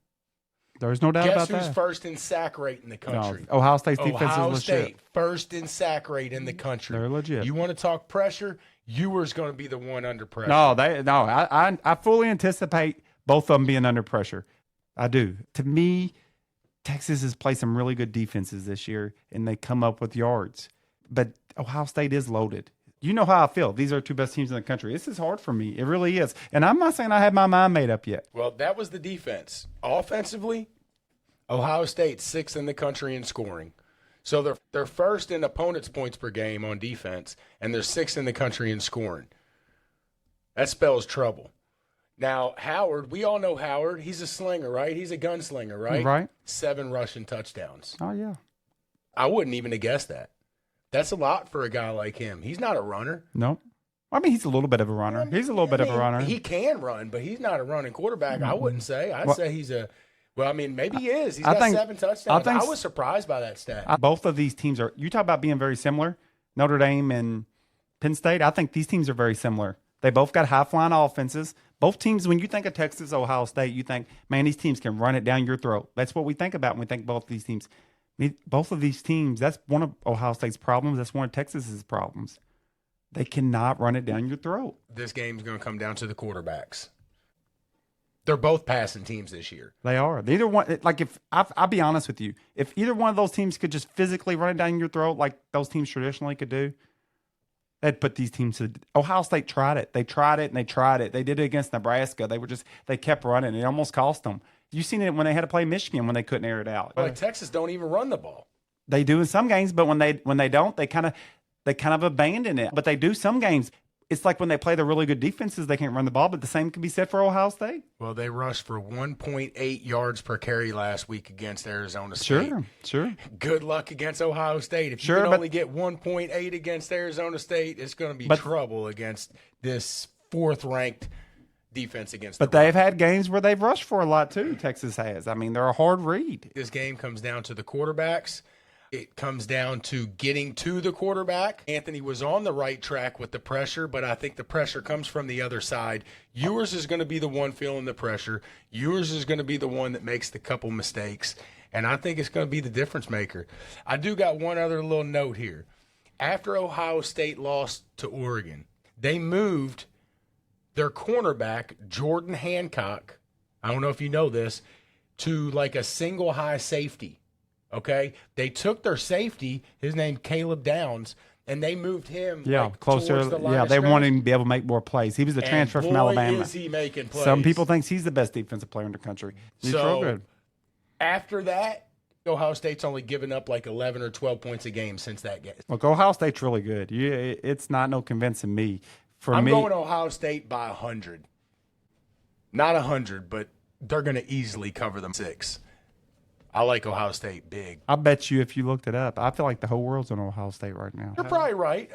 There's no doubt about that. Guess who's first in sack rate in the country? No, Ohio State's defense Ohio is State, legit. first in sack rate in the country. They're legit. You want to talk pressure? Ewer's going to be the one under pressure. I fully anticipate both of them being under pressure. I do. To me, Texas has played some really good defenses this year, and they come up with yards. But Ohio State is loaded. You know how I feel. These are two best teams in the country. This is hard for me. It really is. And I'm not saying I have my mind made up yet. Well, that was the defense. Offensively, Ohio State 6th in the country in scoring. So they're first in opponents' points per game on defense, and they're 6th in the country in scoring. That spells trouble. Now, Howard, we all know Howard. He's a slinger, right? He's a gunslinger, right? Right. 7 rushing touchdowns. Oh, yeah. I wouldn't even have guessed that. That's a lot for a guy like him. He's not a runner. No. I mean, he's a little bit of a runner. He's a little bit of a runner. He can run, but he's not a running quarterback. I wouldn't say. I'd say he's a – well, I mean, maybe he is. He's got 7 touchdowns. I was surprised by that stat. Both of these teams are – you talk about being very similar, Notre Dame and Penn State. I think these teams are very similar. They both got high-flying offenses. Both teams, when you think of Texas, Ohio State, you think, man, these teams can run it down your throat. That's what we think about when we think both these teams. Both of these teams, that's one of Ohio State's problems. That's one of Texas's problems. They cannot run it down your throat. This game's going to come down to the quarterbacks. They're both passing teams this year. They are. Either one, like if I'll be honest with you, if either one of those teams could just physically run it down your throat like those teams traditionally could do, they'd put these teams to. Ohio State tried it. They tried it and they tried it. They did it against Nebraska. They kept running. It almost cost them. You seen it when they had to play Michigan when they couldn't air it out. Like Texas don't even run the ball. They do in some games, but when they don't, they kind of abandon it. But they do some games. It's like when they play the really good defenses, they can't run the ball, but the same can be said for Ohio State. Well, they rushed for 1.8 yards per carry last week against Arizona State. Sure. Good luck against Ohio State. If you can only get 1.8 against Arizona State, it's going to be trouble against this fourth-ranked defense against the they've had games where they've rushed for a lot too, Texas has. I mean, they're a hard read. This game comes down to the quarterbacks. It comes down to getting to the quarterback. Anthony was on the right track with the pressure, but I think the pressure comes from the other side. Ewers is going to be the one feeling the pressure. Ewers is going to be the one that makes the couple mistakes, and I think it's going to be the difference maker. I do got one other little note here. After Ohio State lost to Oregon, they moved their cornerback, Jordan Hancock, I don't know if you know this, to like a single high safety. Okay, they took their safety, his name Caleb Downs, and they moved him closer. Towards the line They wanted him to be able to make more plays. He was a transfer from Alabama. Is he making plays? Some people think he's the best defensive player in the country. He's real good. After that, Ohio State's only given up like 11 or 12 points a game since that game. Look, Ohio State's really good. It's not no convincing me. I'm going Ohio State by 100. Not 100, but they're going to easily cover them 6. I like Ohio State big. I bet you if you looked it up, I feel like the whole world's on Ohio State right now. You're probably right.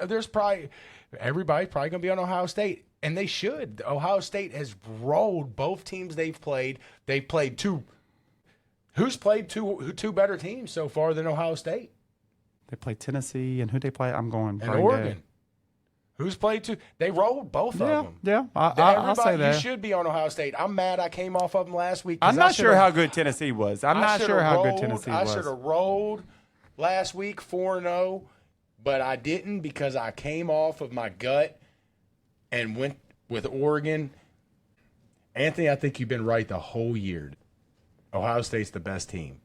Everybody's probably going to be on Ohio State, and they should. Ohio State has rolled both teams they've played. They've played two. Who's played two better teams so far than Ohio State? They play Tennessee, and who they play? I'm going and Oregon. Who's played two? They rolled both of them. Yeah, I'll say that. You should be on Ohio State. I'm mad I came off of them last week. I'm not sure how good Tennessee was. I should have rolled last week 4-0, but I didn't because I came off of my gut and went with Oregon. Anthony, I think you've been right the whole year. Ohio State's the best team.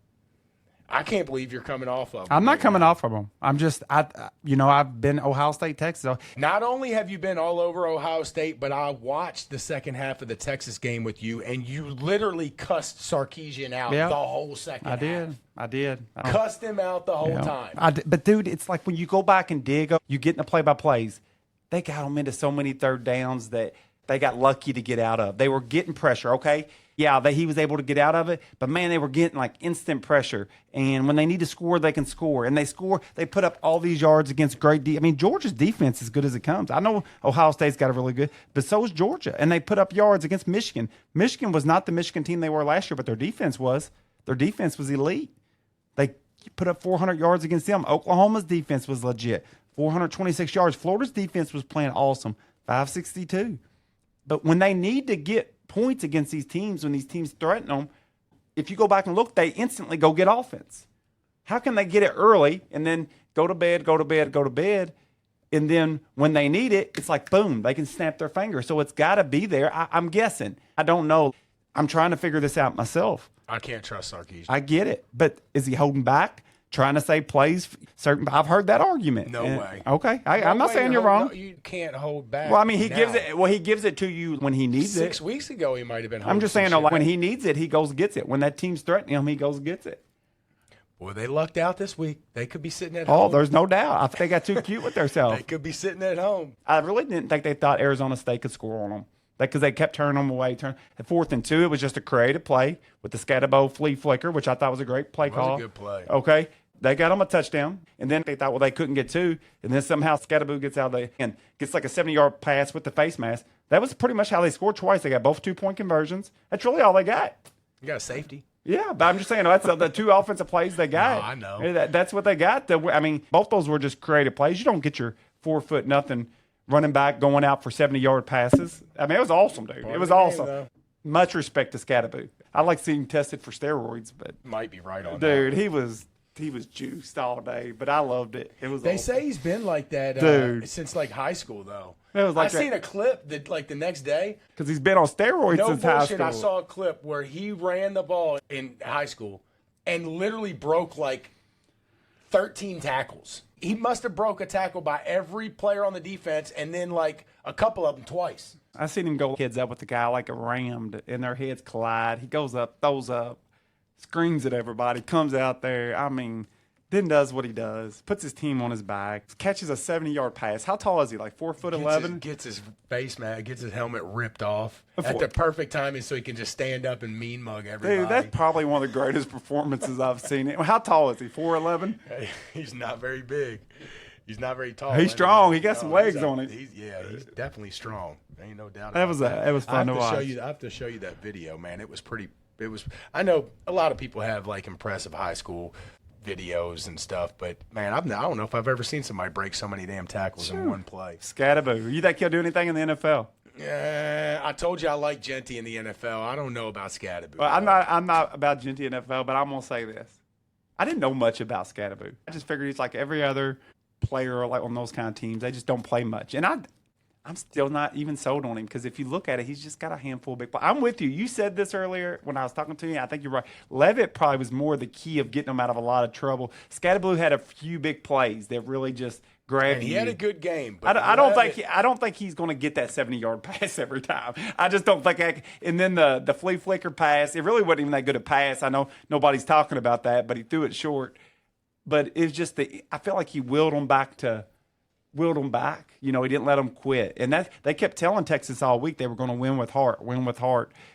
I can't believe you're coming off of them. I'm not coming off of them. I'm just, I've been Ohio State, Texas. Not only have you been all over Ohio State, but I watched the second half of the Texas game with you, and you literally cussed Sarkisian out the whole second half. I did. Cussed him out the whole time. But, dude, it's like when you go back and dig, you get in the play-by-plays, they got them into so many third downs that they got lucky to get out of. They were getting pressure, okay? Yeah, he was able to get out of it, but, man, they were getting, like, instant pressure. And when they need to score, they can score. And they score. They put up all these yards against great I mean, Georgia's defense is as good as it comes. I know Ohio State's got a really good, but so is Georgia. And they put up yards against Michigan. Michigan was not the Michigan team they were last year, but their defense was. Their defense was elite. They put up 400 yards against them. Oklahoma's defense was legit. 426 yards. Florida's defense was playing awesome. 562. But when they need to get points against these teams, when these teams threaten them, if you go back and look, they instantly go get offense. How can they get it early and then go to bed, and then when they need it, it's like, boom, they can snap their finger. So it's got to be there. I'm guessing. I don't know. I'm trying to figure this out myself. I can't trust Sarkisian. I get it. But is he holding back? Trying to say plays certain. I've heard that argument. No way. Okay, I'm not saying you're wrong. You can't hold back. Well, I mean, he gives it. Well, he gives it to you when he needs it. 6 weeks ago, he might have been. I'm just saying, when he needs it, he goes and gets it. When that team's threatening him, he goes and gets it. Boy, they lucked out this week. They could be sitting at home. Oh, there's no doubt. I think they got too cute with themselves. They could be sitting at home. I really didn't think they thought Arizona State could score on them. Because they kept turning them away. At 4th and 2, it was just a creative play with the Scatterbo flea flicker, which I thought was a great play call. It was a good play. Okay. They got them a touchdown, and then they thought, well, they couldn't get 2, and then somehow Scatterbo gets out there and gets like a 70-yard pass with the face mask. That was pretty much how they scored twice. They got both 2-point conversions. That's really all they got. You got a safety. Yeah, but I'm just saying that's the 2 offensive plays they got. No, I know. That's what they got. I mean, both those were just creative plays. You don't get your 4-foot-nothing running back going out for 70-yard passes. I mean, it was awesome, dude. It was awesome. Though. Much respect to Scatterbo. I like seeing him tested for steroids, but might be right on. Dude, that. he was juiced all day, but I loved it. It was. They awesome. say he's been like that dude. Since like high school, though. It was like I seen a clip that like the next day because he's been on steroids since high school. I saw a clip where he ran the ball in high school and literally broke like 13 tackles. He must have broke a tackle by every player on the defense and then like a couple of them twice. I seen him go heads up with the guy like a ram and their heads collide. He goes up, throws up, screams at everybody, comes out there. I mean, then does what he does, puts his team on his back, catches a 70-yard pass. How tall is he? Like 4'11"? Gets his face mask, gets his helmet ripped off at the perfect timing so he can just stand up and mean mug everybody. Dude, that's probably one of the greatest performances I've seen. How tall is he? 4'11"? He's not very big. He's not very tall. He's strong. He got some legs on it. He's definitely strong. Ain't no doubt That about that. It was fun to watch. I have to show you that video, man. It was pretty. It was. I know a lot of people have like impressive high school videos and stuff, but man, I don't know if I've ever seen somebody break so many damn tackles in one play. Scatterboo. You think he'll do anything in the NFL? I told you I like Genty in the NFL. I don't know about Scatterboo. Well, I'm not about Genty NFL, but I'm gonna say this. I didn't know much about Scatterboo. I just figured he's like every other player like on those kind of teams. They just don't play much, and I'm still not even sold on him because if you look at it, he's just got a handful of big plays. I'm with you. You said this earlier when I was talking to you. I think you're right. Levitt probably was more the key of getting him out of a lot of trouble. Scatterboo had a few big plays that really just grabbed he you. had a good game, but I don't think he's going to get that 70-yard pass every time. I just don't think. And then the flea flicker pass, it really wasn't even that good a pass. I know nobody's talking about that, but he threw it short. But it's just I felt like he willed them back. You know, he didn't let them quit. And that they kept telling Texas all week they were going to win with heart.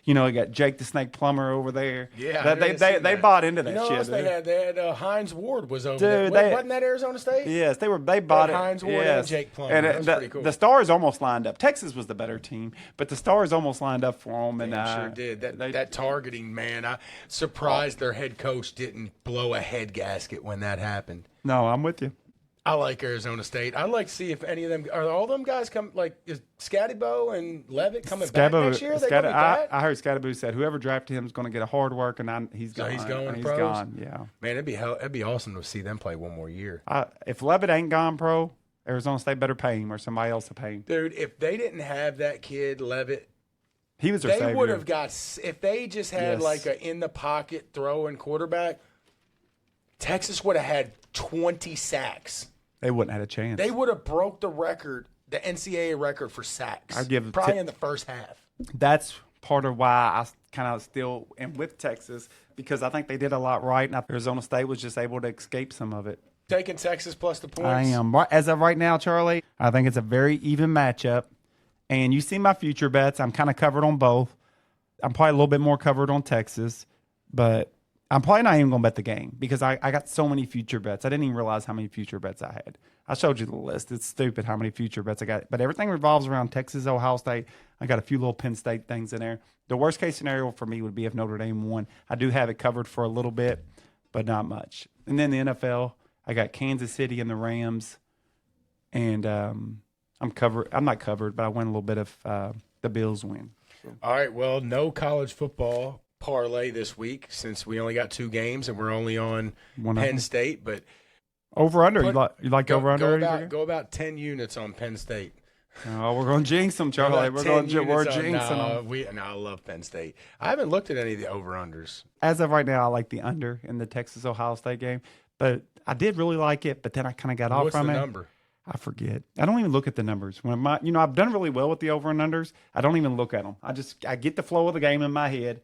You know, you got Jake the Snake Plummer over there. Yeah, they bought into that shit. They had Hines Ward was over there. Wasn't that Arizona State? Yes, they bought it. Hines Ward and Jake Plummer. And that was pretty cool. The Stars almost lined up. Texas was the better team, but the Stars almost lined up for them. And sure did. That targeting, man, I surprised their head coach didn't blow a head gasket when that happened. No, I'm with you. I like Arizona State. I'd like to see if any of them are all them guys come. Like is Scattybo and Levitt coming back next year? I heard Scatterboo said whoever drafted him is going to get a hard work, and he's gone. So he's going. He's pros? gone. Yeah, man, it'd be awesome to see them play one more year. If Levitt ain't gone pro, Arizona State better pay him or somebody else to pay him. Dude, if they didn't have that kid Levitt, he was their savior. They would have got. If they just had like a in the pocket throwing quarterback, Texas would have had 20 sacks. They wouldn't have had a chance. They would have broke the record, the NCAA record for sacks. I'd give probably in the first half. That's part of why I kind of still am with Texas because I think they did a lot right, and Arizona State was just able to escape some of it. Taking Texas plus the points. I am. As of right now, Charlie, I think it's a very even matchup. And you see my future bets. I'm kind of covered on both. I'm probably a little bit more covered on Texas, but I'm probably not even going to bet the game because I got so many future bets. I didn't even realize how many future bets I had. I showed you the list. It's stupid how many future bets I got. But everything revolves around Texas, Ohio State. I got a few little Penn State things in there. The worst case scenario for me would be if Notre Dame won. I do have it covered for a little bit, but not much. And then the NFL, I got Kansas City and the Rams. And I'm covered. I'm not covered, but I win a little bit if the Bills win. So. All right, well, no college football parlay this week since we only got 2 games and we're only on Penn State, but over under you like over under go about 10 units on Penn State. Oh, we're going to jinx them, Charlie. We're jinxing them. I love Penn State. I haven't looked at any of the over unders as of right now. I like the under in the Texas Ohio State game, but I did really like it. But then I kind of got off from it. What's the number? I forget. I don't even look at the numbers. When I've done really well with the over and unders. I don't even look at them. I get the flow of the game in my head.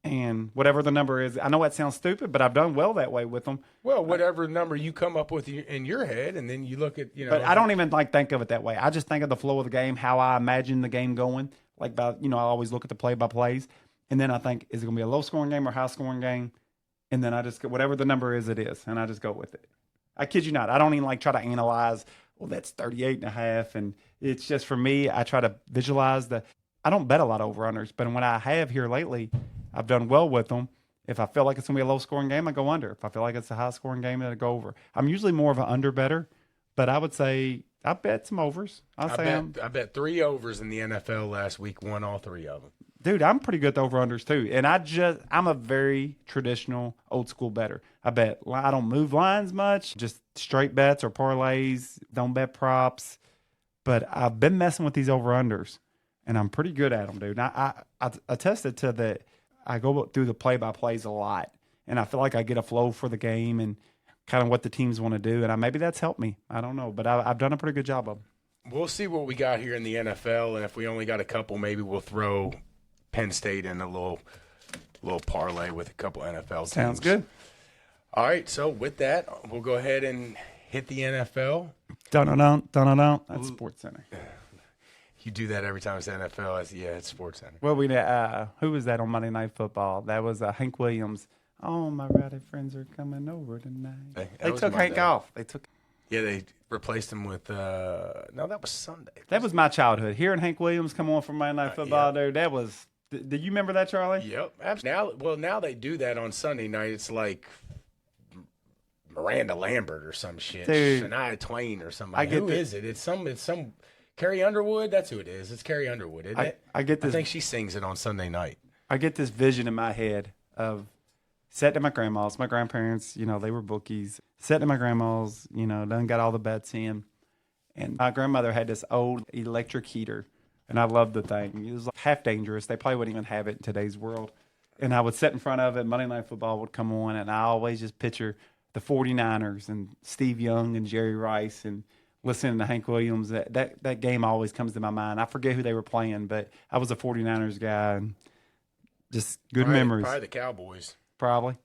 And whatever the number is, I know that sounds stupid, but I've done well that way with them. Well, whatever number you come up with in your head, and then you look at, But I don't even think of it that way. I just think of the flow of the game, how I imagine the game going. Like I always look at the play-by-plays, and then I think, is it going to be a low-scoring game or high-scoring game? And then I just whatever the number is, it is, and I just go with it. I kid you not. I don't even try to analyze. Well, that's 38.5, and it's just for me. I try to visualize I don't bet a lot of over-unders, but when I have here lately, I've done well with them. If I feel like it's going to be a low-scoring game, I go under. If I feel like it's a high-scoring game, then I go over. I'm usually more of an under better, but I would say I bet some overs. I bet 3 overs in the NFL last week, won all 3 of them. Dude, I'm pretty good at over-unders too, and I'm a very traditional, old-school better. I don't move lines much, just straight bets or parlays, don't bet props, but I've been messing with these over-unders, and I'm pretty good at them, dude. And I attested to that. I go through the play-by-plays a lot, and I feel like I get a flow for the game and kind of what the teams want to do, and maybe that's helped me. I don't know, but I've done a pretty good job of them. We'll see what we got here in the NFL, and if we only got a couple, maybe we'll throw Penn State in a little parlay with a couple NFL teams. Sounds good. All right, so with that, we'll go ahead and hit the NFL. Dun-dun-dun. That's Sports Center. You do that every time it's NFL. It's Sports Center. Well, who was that on Monday Night Football? That was Hank Williams. Oh, my rowdy friends are coming over tonight. They took Hank off. Yeah, they replaced him with no, that was Sunday. That was my childhood. Hearing Hank Williams come on for Monday Night Football, dude, that was. Did you remember that, Charlie? Yep. Absolutely. Now they do that on Sunday night. It's like Miranda Lambert or some shit, dude, Shania Twain or something. Who is it? It's some Carrie Underwood. That's who it is. It's Carrie Underwood, isn't it? I think she sings it on Sunday night. I get this vision in my head of sitting at my grandma's. My grandparents, they were bookies. Sitting at my grandma's, done got all the bets in. And my grandmother had this old electric heater, and I loved the thing. It was half dangerous. They probably wouldn't even have it in today's world. And I would sit in front of it. Monday Night Football would come on, and I always just picture the 49ers and Steve Young and Jerry Rice and listening to Hank Williams. That game always comes to my mind. I forget who they were playing, but I was a 49ers guy, and just good memories. Probably the Cowboys. Probably.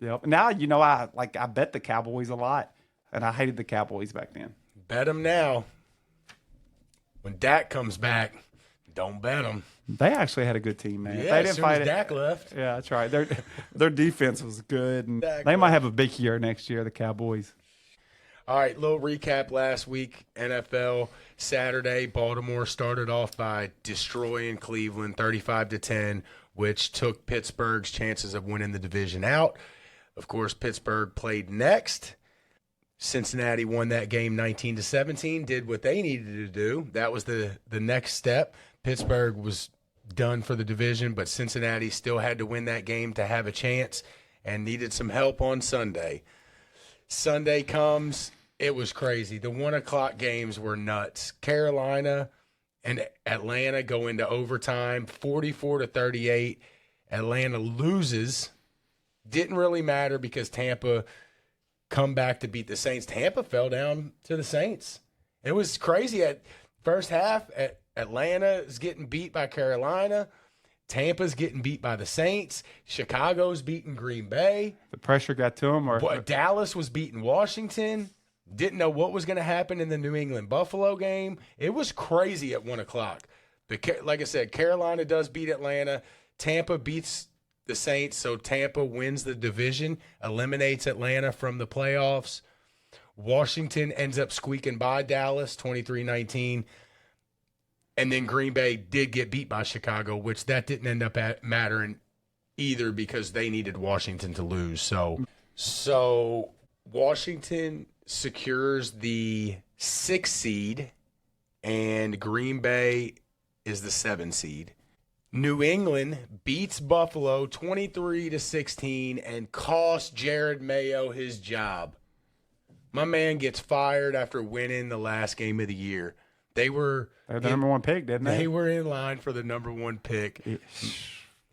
Yep. Now, I bet the Cowboys a lot, and I hated the Cowboys back then. Bet them now. When Dak comes back, don't bet them. They actually had a good team, man. Yeah, they didn't as soon fight as Dak left. Yeah, that's right. Their defense was good, and they might have a big year next year, the Cowboys. All right, little recap last week. NFL Saturday, Baltimore started off by destroying Cleveland 35-10, which took Pittsburgh's chances of winning the division out. Of course, Pittsburgh played next. Cincinnati won that game 19-17, did what they needed to do. That was the next step. Pittsburgh was done for the division, but Cincinnati still had to win that game to have a chance and needed some help on Sunday. Sunday comes, it was crazy. The 1 o'clock games were nuts. Carolina and Atlanta go into overtime, 44-38. Atlanta loses. Didn't really matter because Tampa come back to beat the Saints. Tampa fell down to the Saints. It was crazy. At first half, Atlanta is getting beat by Carolina. Tampa's getting beat by the Saints. Chicago's beating Green Bay. The pressure got to them. Dallas was beating Washington. Didn't know what was going to happen in the New England-Buffalo game. It was crazy at 1 o'clock. Like I said, Carolina does beat Atlanta. Tampa beats the Saints, so Tampa wins the division, eliminates Atlanta from the playoffs. Washington ends up squeaking by Dallas 23-19. And then Green Bay did get beat by Chicago, which that didn't end up mattering either because they needed Washington to lose. So Washington secures the 6th seed, and Green Bay is the 7th seed. New England beats Buffalo 23-16 and costs Jared Mayo his job. My man gets fired after winning the last game of the year. They were the number one pick, didn't they? They were in line for the number one pick.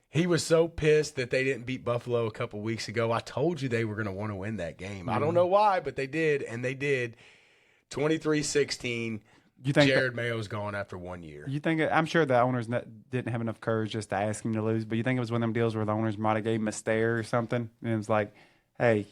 He was so pissed that they didn't beat Buffalo a couple weeks ago. I told you they were going to want to win that game. I don't know why, but they did, and they did. 23-16. You think Jared Mayo's gone after 1 year. You think? I'm sure the owners didn't have enough courage just to ask him to lose, but you think it was one of them deals where the owners might have gave him a stare or something, and it was like, "Hey,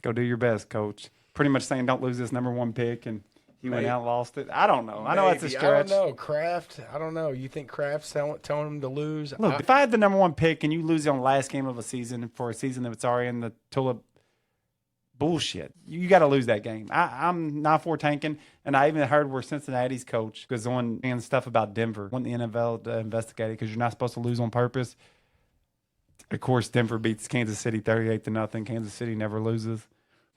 go do your best, coach." Pretty much saying, "Don't lose this number one pick," and he went out and lost it. I don't know. I know it's a stretch. I don't know. Kraft. I don't know. You think Kraft's telling him to lose? Look, if I had the number one pick and you lose on the last game of a season for a season that's already in the tulip. Bullshit. You got to lose that game. I'm not for tanking, and I even heard where Cincinnati's coach goes on and stuff about Denver. Want the NFL to investigate it because you're not supposed to lose on purpose. Of course, Denver beats Kansas City 38-0. Kansas City never loses.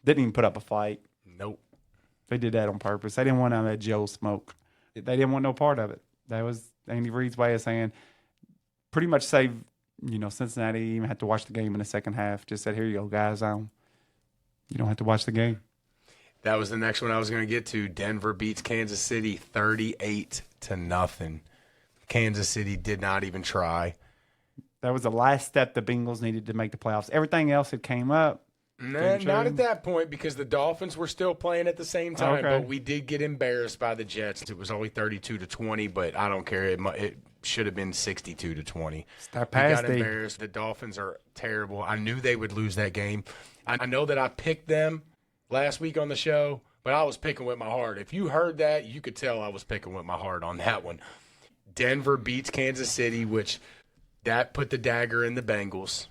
Didn't even put up a fight. Nope. They did that on purpose. They didn't want to let Joe smoke. They didn't want no part of it. That was Andy Reid's way of saying, pretty much say, Cincinnati even had to watch the game in the second half. Just said, "Here you go, guys. You don't have to watch the game." That was the next one I was going to get to. Denver beats Kansas City 38-0. Kansas City did not even try. That was the last step the Bengals needed to make the playoffs. Everything else had came up. Nah, not at that point because the Dolphins were still playing at the same time, Okay. but we did get embarrassed by the Jets. It was only 32-20, but I don't care. It should have been 62-20. Start We got past the embarrassed. The Dolphins are terrible. I knew they would lose that game. I know that I picked them last week on the show, but I was picking with my heart. If you heard that, you could tell I was picking with my heart on that one. Denver beats Kansas City, which that put the dagger in the Bengals.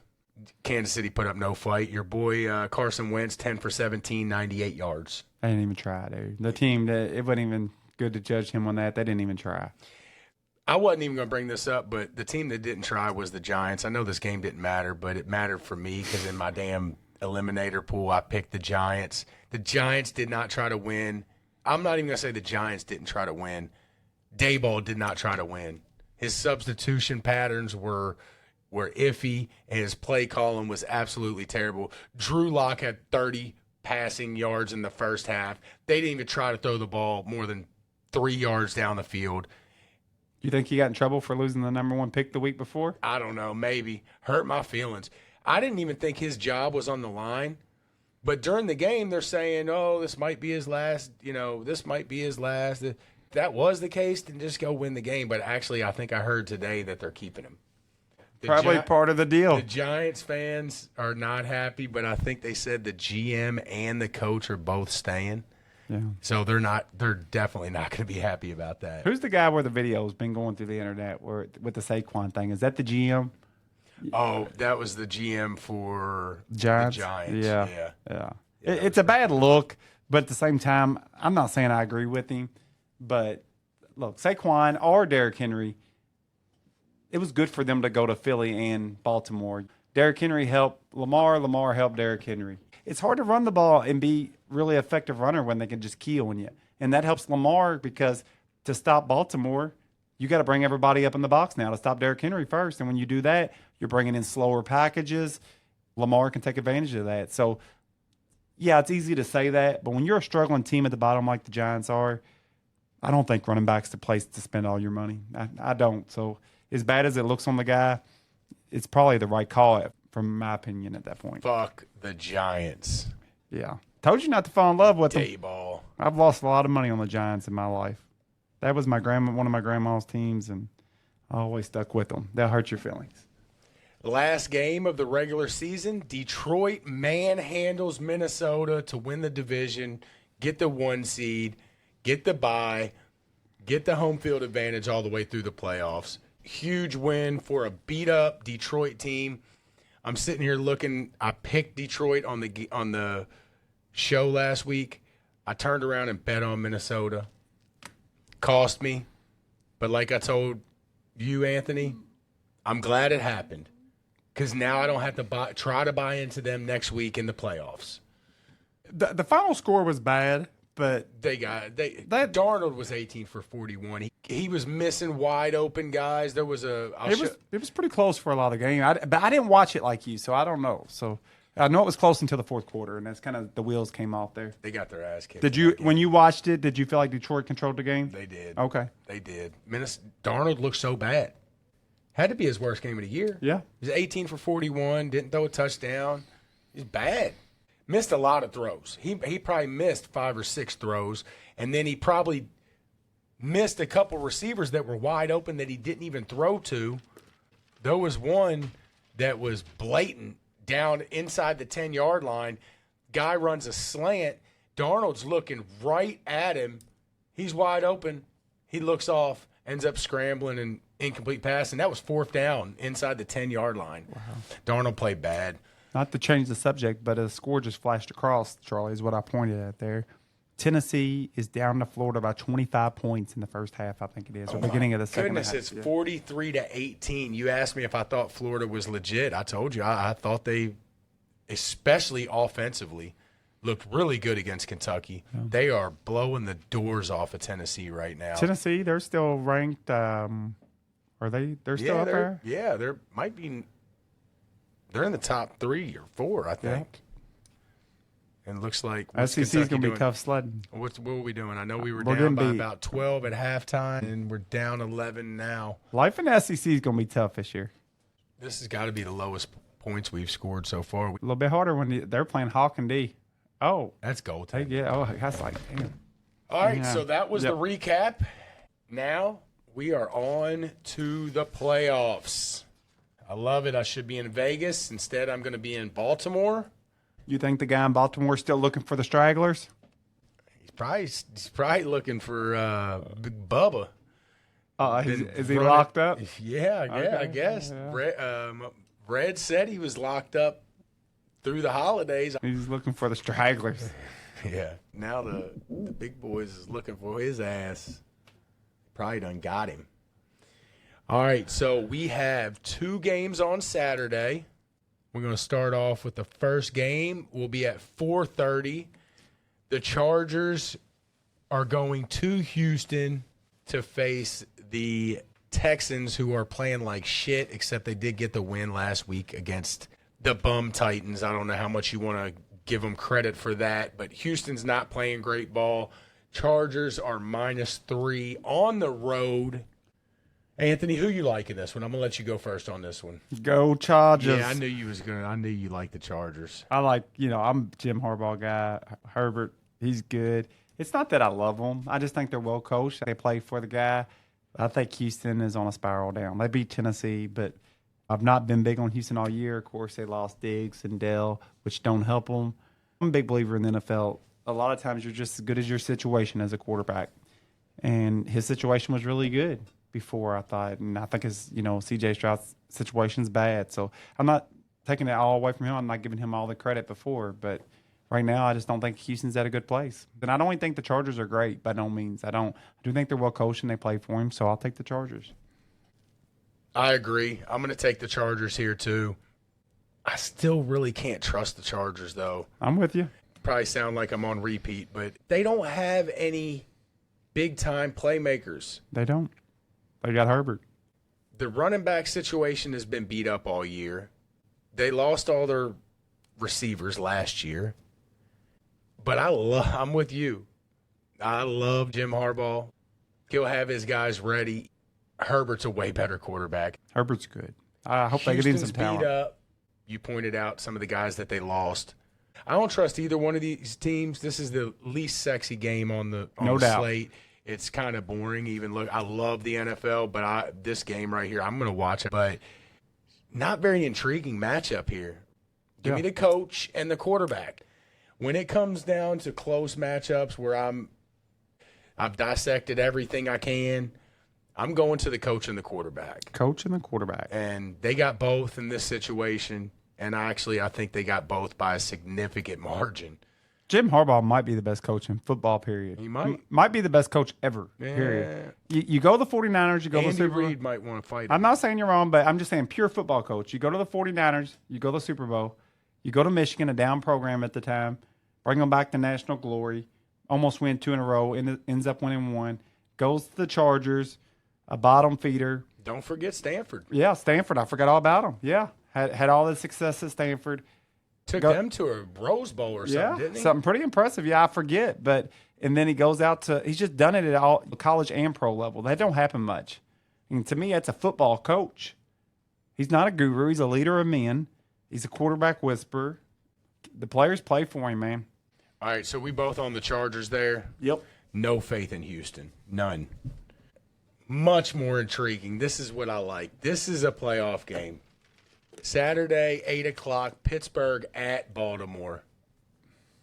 Kansas City put up no fight. Your boy Carson Wentz, 10 for 17, 98 yards. I didn't even try, dude. The team, it wasn't even good to judge him on that. They didn't even try. I wasn't even going to bring this up, but the team that didn't try was the Giants. I know this game didn't matter, but it mattered for me because in my damn eliminator pool, I picked the Giants. The Giants did not try to win. I'm not even going to say the Giants didn't try to win. Dayball did not try to win. His substitution patterns were iffy, and his play calling was absolutely terrible. Drew Lock had 30 passing yards in the first half. They didn't even try to throw the ball more than 3 yards down the field. You think he got in trouble for losing the number 1 pick the week before? I don't know, maybe. Hurt my feelings. I didn't even think his job was on the line. But during the game, they're saying, oh, this might be his last, this might be his last. If that was the case, then just go win the game. But actually, I think I heard today that they're keeping him. Probably part of the deal. The Giants fans are not happy, but I think they said the GM and the coach are both staying. Yeah. So they're definitely not going to be happy about that. Who's the guy where the video's been going through the internet with the Saquon thing? Is that the GM? Oh, that was the GM for Giants? the Giants. Yeah. It's a bad look, but at the same time, I'm not saying I agree with him. But look, Saquon or Derrick Henry, it was good for them to go to Philly and Baltimore. Derrick Henry helped Lamar. Lamar helped Derrick Henry. It's hard to run the ball and be really effective runner when they can just keel on you. And that helps Lamar because to stop Baltimore, you got to bring everybody up in the box now to stop Derrick Henry first. And when you do that, you're bringing in slower packages. Lamar can take advantage of that. So, yeah, it's easy to say that. But when you're a struggling team at the bottom like the Giants are, I don't think running back's the place to spend all your money. I don't. So, as bad as it looks on the guy, it's probably the right call, from my opinion, at that point. Fuck the Giants. Yeah. Told you not to fall in love with them. Dayball. I've lost a lot of money on the Giants in my life. That was one of my grandma's teams, and I always stuck with them. They'll hurt your feelings. Last game of the regular season, Detroit manhandles Minnesota to win the division, get the 1 seed, get the bye, get the home field advantage all the way through the playoffs. Huge win for a beat-up Detroit team. I'm sitting here looking. I picked Detroit on the show last week. I turned around and bet on Minnesota. Cost me. But like I told you, Anthony, I'm glad it happened because now I don't have to try to buy into them next week in the playoffs. The final score was bad, but Darnold was 18 for 41. He was missing wide open guys. There was it was pretty close for a lot of the game. But I didn't watch it like you, so I don't know. So I know it was close until the fourth quarter, and that's kind of the wheels came off there. They got their ass kicked. When you watched it, did you feel like Detroit controlled the game? They did. Okay. They did. Darnold looked so bad. Had to be his worst game of the year. Yeah. He was 18 for 41, didn't throw a touchdown. He's bad. Missed a lot of throws. He probably missed 5 or 6 throws, and then he probably missed a couple receivers that were wide open that he didn't even throw to. There was one that was blatant down inside the 10-yard line. Guy runs a slant. Darnold's looking right at him. He's wide open. He looks off, ends up scrambling and incomplete pass, and that was 4th down inside the 10-yard line. Wow. Darnold played bad. Not to change the subject, but a score just flashed across, Charlie, is what I pointed at there. Tennessee is down to Florida by 25 points in the first half, I think it is, or beginning of the second half. Goodness, it's 43-18. You asked me if I thought Florida was legit. I told you I thought they, especially offensively, looked really good against Kentucky. Yeah. They are blowing the doors off of Tennessee right now. Tennessee, they're still ranked. Are they? They're still up there? Yeah, there might be. They're in the top 3 or 4, I think. Yeah. And it looks like SEC's going to be tough sledding. What were we doing? I know we were down by about 12 at halftime, and we're down 11 now. Life in the SEC is going to be tough this year. This has got to be the lowest points we've scored so far. A little bit harder when they're playing Hawk and D. Oh, That's goaltending. yeah. Oh, that's like, damn. All right, Yeah. so that was the recap. Now we are on to the playoffs. I love it. I should be in Vegas. Instead, I'm going to be in Baltimore. You think the guy in Baltimore is still looking for the stragglers? He's probably looking for Big Bubba. Is he locked up? Yeah, Okay. I guess. Yeah. Red said he was locked up through the holidays. He's looking for the stragglers. Yeah. Now the big boys is looking for his ass. Probably done got him. All right, so we have 2 games on Saturday. We're going to start off with the first game. We'll be at 4:30. The Chargers are going to Houston to face the Texans, who are playing like shit, except they did get the win last week against the bum Titans. I don't know how much you want to give them credit for that, but Houston's not playing great ball. Chargers are -3 on the road. Anthony, who you like in this one? I'm gonna let you go first on this one. Go Chargers. Yeah, I knew you liked the Chargers. I like, I'm a Jim Harbaugh guy. Herbert, he's good. It's not that I love them. I just think they're well coached. They play for the guy. I think Houston is on a spiral down. They beat Tennessee, but I've not been big on Houston all year. Of course, they lost Diggs and Dell, which don't help them. I'm a big believer in the NFL. A lot of times you're just as good as your situation as a quarterback. And his situation was really good before, I thought. And I think his, C.J. Stroud's situation's bad. So I'm not taking it all away from him. I'm not giving him all the credit before. But right now, I just don't think Houston's at a good place. And I don't even think the Chargers are great, by no means. I do think they're well coached and they play for him, so I'll take the Chargers. I agree. I'm going to take the Chargers here, too. I still really can't trust the Chargers, though. I'm with you. Probably sound like I'm on repeat, but they don't have any big-time playmakers. They don't. They got Herbert. The running back situation has been beat up all year. They lost all their receivers last year. But I'm with you. I love Jim Harbaugh. He'll have his guys ready. Herbert's a way better quarterback. Herbert's good. I hope they get in some talent. Beat up. You pointed out some of the guys that they lost. I don't trust either one of these teams. This is the least sexy game on the slate. It's kind of boring. I love the NFL, but this game right here, I'm going to watch it. But not very intriguing matchup here. Give me the coach and the quarterback. When it comes down to close matchups where I've dissected everything I can, I'm going to the coach and the quarterback. Coach and the quarterback. And they got both in this situation. And I think they got both by a significant margin. Jim Harbaugh might be the best coach in football, period. He might. Might be the best coach ever, period. You go to the 49ers, you go to the Super Bowl. Andy Reid might want to fight him. I'm not saying you're wrong, but I'm just saying pure football coach. You go to the 49ers, you go to the Super Bowl, you go to Michigan, a down program at the time, bring them back to national glory, almost win 2 in a row, ends up winning 1, goes to the Chargers, a bottom feeder. Don't forget Stanford. Yeah, Stanford. I forgot all about them. Yeah, had all the success at Stanford. Took them to a Rose Bowl or something, didn't he? Something pretty impressive. Yeah, I forget. And then he goes out he's just done it at all college and pro level. That don't happen much. And to me, that's a football coach. He's not a guru. He's a leader of men. He's a quarterback whisperer. The players play for him, man. All right, so we both on the Chargers there. Yep. No faith in Houston. None. Much more intriguing. This is what I like. This is a playoff game. Saturday, 8 o'clock, Pittsburgh at Baltimore.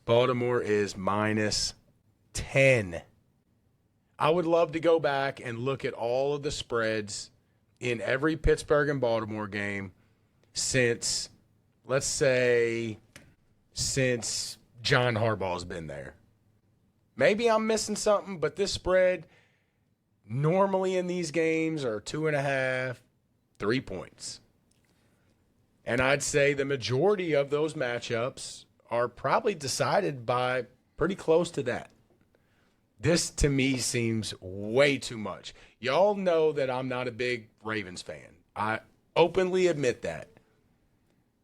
Baltimore is -10. I would love to go back and look at all of the spreads in every Pittsburgh and Baltimore game since John Harbaugh's been there. Maybe I'm missing something, but this spread normally in these games are 2.5, 3 points. And I'd say the majority of those matchups are probably decided by pretty close to that. This, to me, seems way too much. Y'all know that I'm not a big Ravens fan. I openly admit that.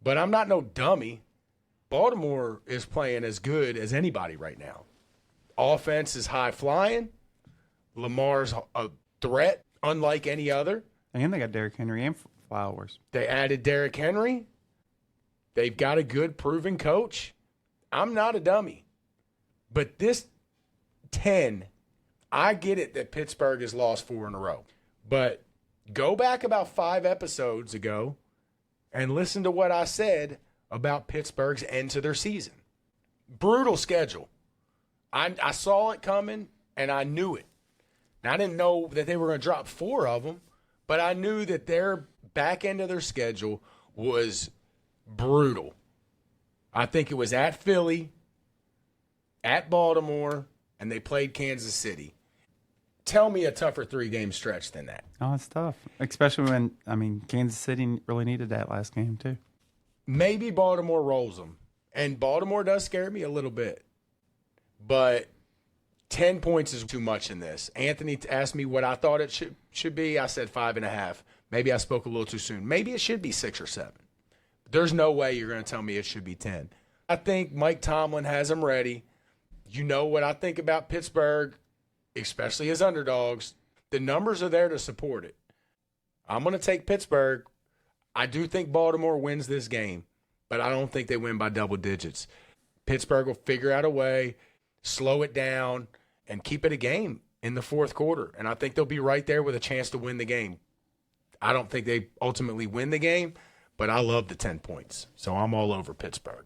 But I'm not no dummy. Baltimore is playing as good as anybody right now. Offense is high flying. Lamar's a threat unlike any other. And they got Derrick Henry and Flowers. They added Derrick Henry. They've got a good, proven coach. I'm not a dummy. But this 10, I get it that Pittsburgh has lost 4 in a row. But go back about 5 episodes ago and listen to what I said about Pittsburgh's end to their season. Brutal schedule. I saw it coming, and I knew it. Now, I didn't know that they were going to drop 4 of them, but I knew that their back end of their schedule was brutal. I think it was at Philly, at Baltimore, and they played Kansas City. Tell me a tougher 3-game stretch than that. Oh, it's tough, especially when, Kansas City really needed that last game too. Maybe Baltimore rolls them, and Baltimore does scare me a little bit. But 10 points is too much in this. Anthony asked me what I thought it should be. I said 5.5. Maybe I spoke a little too soon. Maybe it should be 6 or 7. There's no way you're going to tell me it should be 10. I think Mike Tomlin has them ready. You know what I think about Pittsburgh, especially as underdogs. The numbers are there to support it. I'm going to take Pittsburgh. I do think Baltimore wins this game, but I don't think they win by double digits. Pittsburgh will figure out a way, slow it down, and keep it a game in the fourth quarter. And I think they'll be right there with a chance to win the game. I don't think they ultimately win the game, but I love the 10 points. So I'm all over Pittsburgh.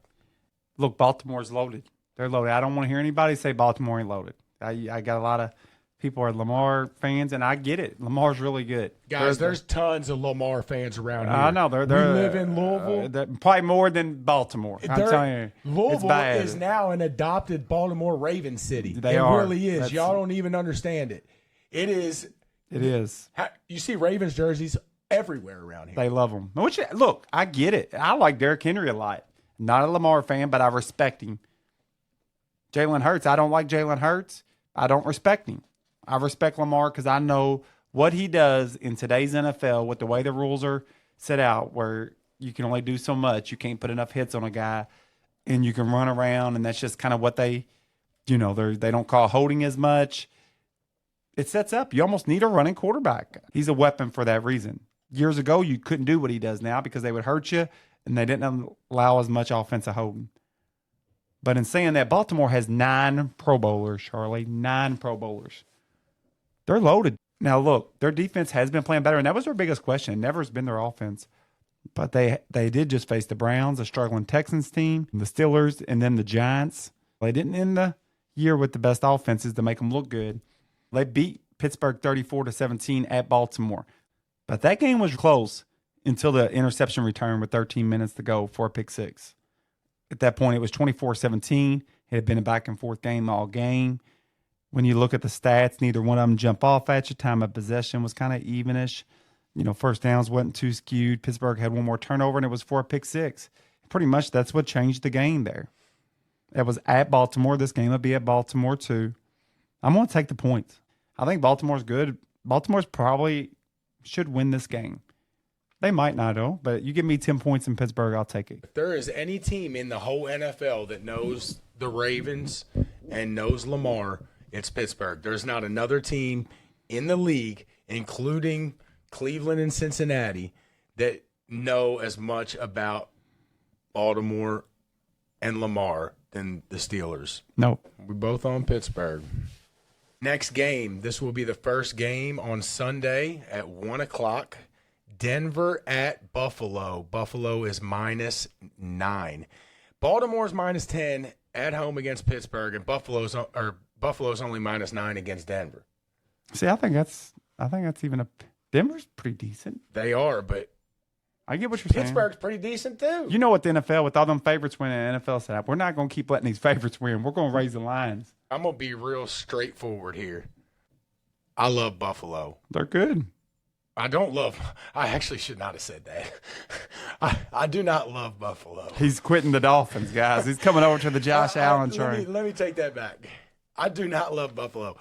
Look, Baltimore's loaded. They're loaded. I don't want to hear anybody say Baltimore ain't loaded. I got a lot of people are Lamar fans, and I get it. Lamar's really good. Guys, there's tons of Lamar fans around here. I know. We live in Louisville. Probably more than Baltimore. I'm telling you. Louisville is now an adopted Baltimore Raven city. They are. Really is. Y'all don't even understand it. It is. It is. You see Ravens jerseys everywhere around here. They love them. Look, I get it. I like Derrick Henry a lot. Not a Lamar fan, but I respect him. Jalen Hurts, I don't like Jalen Hurts. I don't respect him. I respect Lamar because I know what he does in today's NFL with the way the rules are set out, where you can only do so much. You can't put enough hits on a guy, and you can run around, and that's just kind of what they don't call holding as much. It sets up. You almost need a running quarterback. He's a weapon for that reason. Years ago, you couldn't do what he does now because they would hurt you, and they didn't allow as much offensive holding. But in saying that, Baltimore has 9 Pro Bowlers, Charlie. 9 Pro Bowlers. They're loaded. Now, look, their defense has been playing better, and that was their biggest question. It never has been their offense. But they did just face the Browns, a struggling Texans team, the Steelers, and then the Giants. They didn't end the year with the best offenses to make them look good. They beat Pittsburgh 34-17 at Baltimore. But that game was close until the interception return with 13 minutes to go for a pick six. At that point, it was 24-17. It had been a back-and-forth game all game. When you look at the stats, neither one of them jump off at you. Time of possession was kind of evenish. First downs wasn't too skewed. Pittsburgh had one more turnover, and it was for a pick six. Pretty much that's what changed the game there. It was at Baltimore. This game will be at Baltimore, too. I'm going to take the points. I think Baltimore's good. Baltimore's probably should win this game. They might not, though, but you give me 10 points in Pittsburgh, I'll take it. If there is any team in the whole NFL that knows the Ravens and knows Lamar, it's Pittsburgh. There's not another team in the league, including Cleveland and Cincinnati, that know as much about Baltimore and Lamar than the Steelers. No. We're both on Pittsburgh. Next game, this will be the first game on Sunday at 1 o'clock. Denver at Buffalo. Buffalo is -9. Baltimore's -10 at home against Pittsburgh, and Buffalo's only -9 against Denver. See, I think that's even Denver's pretty decent. They are, but I get what you're saying. Pittsburgh's pretty decent too. You know what the NFL, with all them favorites winning the NFL setup, we're not going to keep letting these favorites win. We're going to raise the lines. I'm going to be real straightforward here. I love Buffalo. They're good. I actually should not have said that. I do not love Buffalo. He's quitting the Dolphins, guys. He's coming over to the Josh Allen train. Let me take that back. I do not love Buffalo.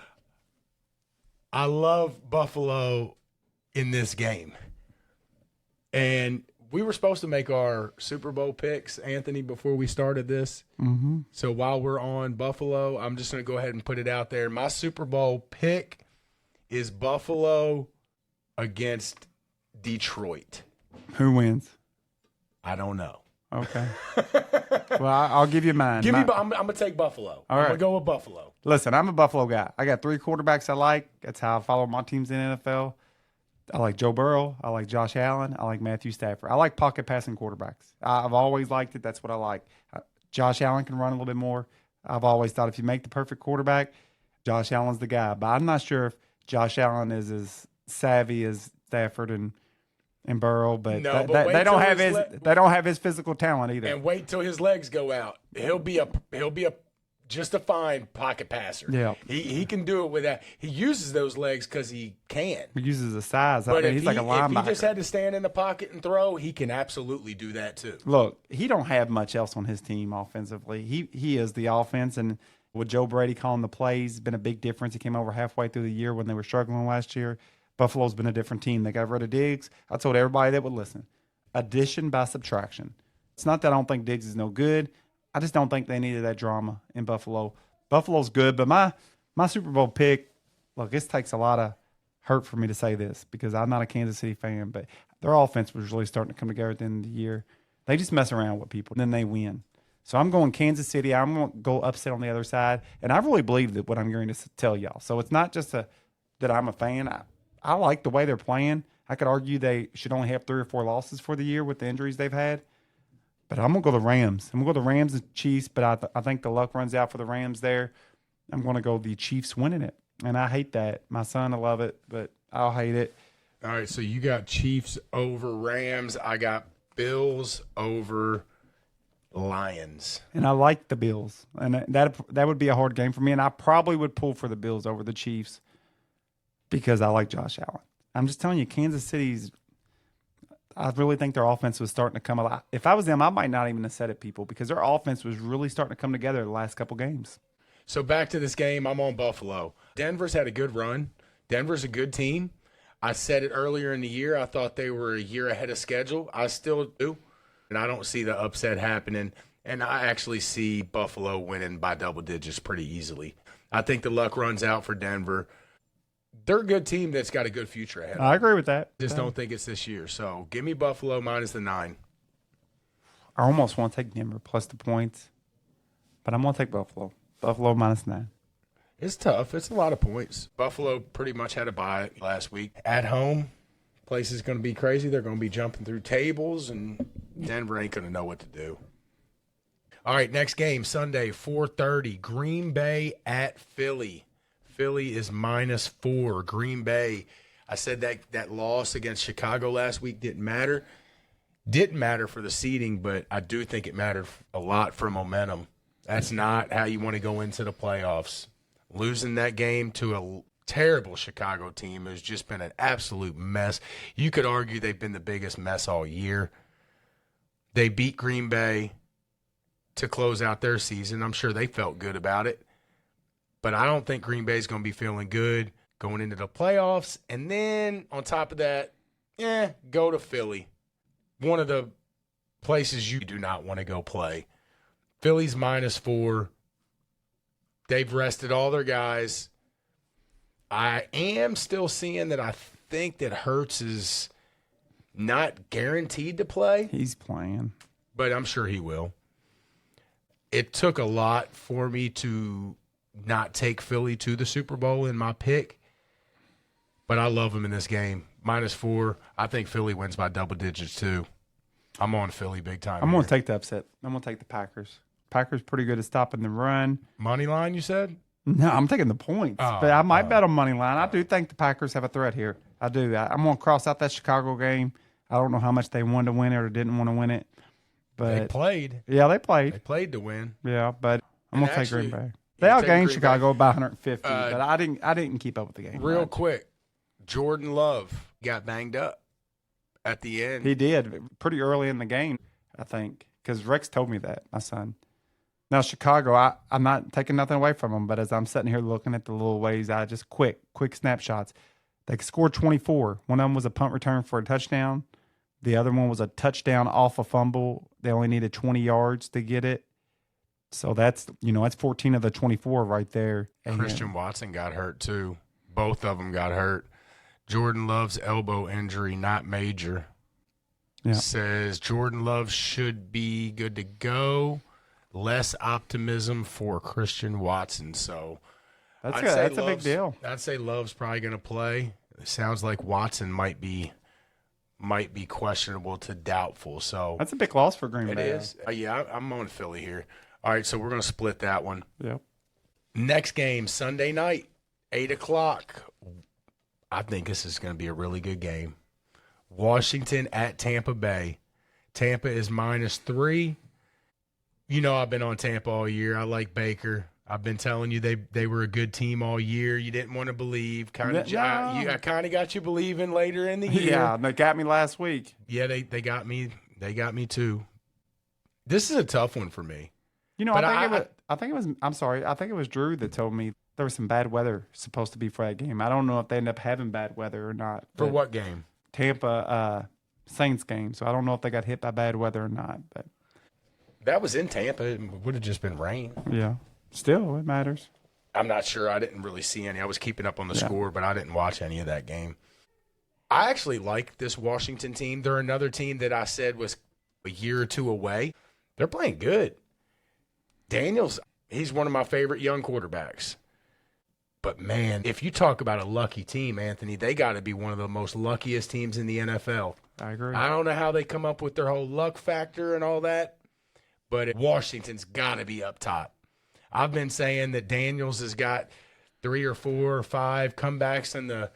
I love Buffalo in this game. And we were supposed to make our Super Bowl picks, Anthony, before we started this. Mm-hmm. So while we're on Buffalo, I'm just going to go ahead and put it out there. My Super Bowl pick is Buffalo against Detroit. Who wins? I don't know. Okay. Well, I'll give you mine. I'm going to take Buffalo. I'm going to go with Buffalo. Listen, I'm a Buffalo guy. I got 3 quarterbacks I like. That's how I follow my teams in the NFL. I like Joe Burrow. I like Josh Allen. I like Matthew Stafford. I like pocket passing quarterbacks. I've always liked it. That's what I like. Josh Allen can run a little bit more. I've always thought if you make the perfect quarterback, Josh Allen's the guy. But I'm not sure if Josh Allen is as savvy as Stafford and Burrow, but they don't have his physical talent either. And wait till his legs go out. He'll be just a fine pocket passer. Yeah, he can do it with that. He uses those legs because he can. He uses the size. But he's like a linebacker. If he just had to stand in the pocket and throw, he can absolutely do that too. Look, he don't have much else on his team offensively. He is the offense, and with Joe Brady calling the plays, been a big difference. He came over halfway through the year when they were struggling last year. Buffalo's been a different team. They got rid of Diggs. I told everybody that would listen. Addition by subtraction. It's not that I don't think Diggs is no good. I just don't think they needed that drama in Buffalo. Buffalo's good, but my Super Bowl pick, look, this takes a lot of hurt for me to say this because I'm not a Kansas City fan, but their offense was really starting to come together at the end of the year. They just mess around with people, and then they win. So I'm going Kansas City. I'm going to go upset on the other side, and I really believe that what I'm going to tell y'all. So it's not just that I'm a fan. I like the way they're playing. I could argue they should only have 3 or 4 losses for the year with the injuries they've had. But I'm going to go the Rams. I'm going to go the Rams and Chiefs, but I think the luck runs out for the Rams there. I'm going to go the Chiefs winning it. And I hate that. My son will love it, but I'll hate it. All right, so you got Chiefs over Rams. I got Bills over Lions. And I like the Bills. And that would be a hard game for me. And I probably would pull for the Bills over the Chiefs because I like Josh Allen. I'm just telling you, Kansas City's – I really think their offense was starting to come alive. If I was them, I might not even have said it, people, because their offense was really starting to come together the last couple games. So back to this game, I'm on Buffalo. Denver's had a good run. Denver's a good team. I said it earlier in the year. I thought they were a year ahead of schedule. I still do. And I don't see the upset happening. And I actually see Buffalo winning by double digits pretty easily. I think the luck runs out for Denver. They're a good team that's got a good future ahead. I agree with that. Just don't think it's this year. So give me Buffalo minus the 9. I almost want to take Denver plus the points, but I'm going to take Buffalo. Buffalo minus 9. It's tough. It's a lot of points. Buffalo pretty much had a bye last week. At home, place is going to be crazy. They're going to be jumping through tables, and Denver ain't going to know what to do. All right, next game, Sunday, 4:30, Green Bay at Philly. Philly is minus 4. Green Bay, I said that loss against Chicago last week didn't matter. Didn't matter for the seeding, but I do think it mattered a lot for momentum. That's not how you want to go into the playoffs. Losing that game to a terrible Chicago team has just been an absolute mess. You could argue they've been the biggest mess all year. They beat Green Bay to close out their season. I'm sure they felt good about it. But I don't think Green Bay is going to be feeling good going into the playoffs. And then on top of that, go to Philly. One of the places you do not want to go play. Philly's minus 4. They've rested all their guys. I am still seeing that I think that Hurts is not guaranteed to play. He's playing. But I'm sure he will. It took a lot for me to not take Philly to the Super Bowl in my pick, but I love them in this game. Minus 4. I think Philly wins by double digits too. I'm on Philly big time. I'm going to take the upset. I'm going to take the Packers. Packers pretty good at stopping the run. Money line, you said? No, I'm taking the points, but I might bet on money line. I do think the Packers have a threat here. I do. I'm going to cross out that Chicago game. I don't know how much they wanted to win it or didn't want to win it, but they played. Yeah, they played. They played to win. Yeah, but I'm going to take Green Bay. They outgained Chicago by 150, but I didn't keep up with the game. Real quick, Jordan Love got banged up at the end. He did pretty early in the game, I think, because Rex told me that, my son. Now, Chicago, I'm not taking nothing away from them, but as I'm sitting here looking at the little ways, I just quick snapshots. They scored 24. One of them was a punt return for a touchdown. The other one was a touchdown off a fumble. They only needed 20 yards to get it. So that's 14 of the 24 right there. And Christian Watson got hurt too. Both of them got hurt. Jordan Love's elbow injury, not major. Yeah. Says Jordan Love should be good to go. Less optimism for Christian Watson. So That's good. That's a big deal. I'd say Love's probably going to play. It sounds like Watson might be questionable to doubtful. So That's a big loss for Green Bay. it is. Yeah, I'm on Philly here. All right, so we're going to split that one. Yep. Next game, Sunday night, 8 o'clock. I think this is going to be a really good game. Washington at Tampa Bay. Tampa is -3. You know I've been on Tampa all year. I like Baker. I've been telling you they were a good team all year. You didn't want to believe. I kind of got you believing later in the year. Yeah, they got me last week. Yeah, they got me. They got me too. This is a tough one for me. You know, I think it was Drew that told me there was some bad weather supposed to be for that game. I don't know if they end up having bad weather or not. For what game? Tampa Saints game. So I don't know if they got hit by bad weather or not. But that was in Tampa. It would have just been rain. Yeah. Still, it matters. I'm not sure. I didn't really see any. I was keeping up on the score, but I didn't watch any of that game. I actually like this Washington team. They're another team that I said was a year or two away. They're playing good. Daniels, he's one of my favorite young quarterbacks. But, man, if you talk about a lucky team, Anthony, they got to be one of the most luckiest teams in the NFL. I agree. I don't know how they come up with their whole luck factor and all that, but Washington's got to be up top. I've been saying that Daniels has got 3 or 4 or 5 comebacks in the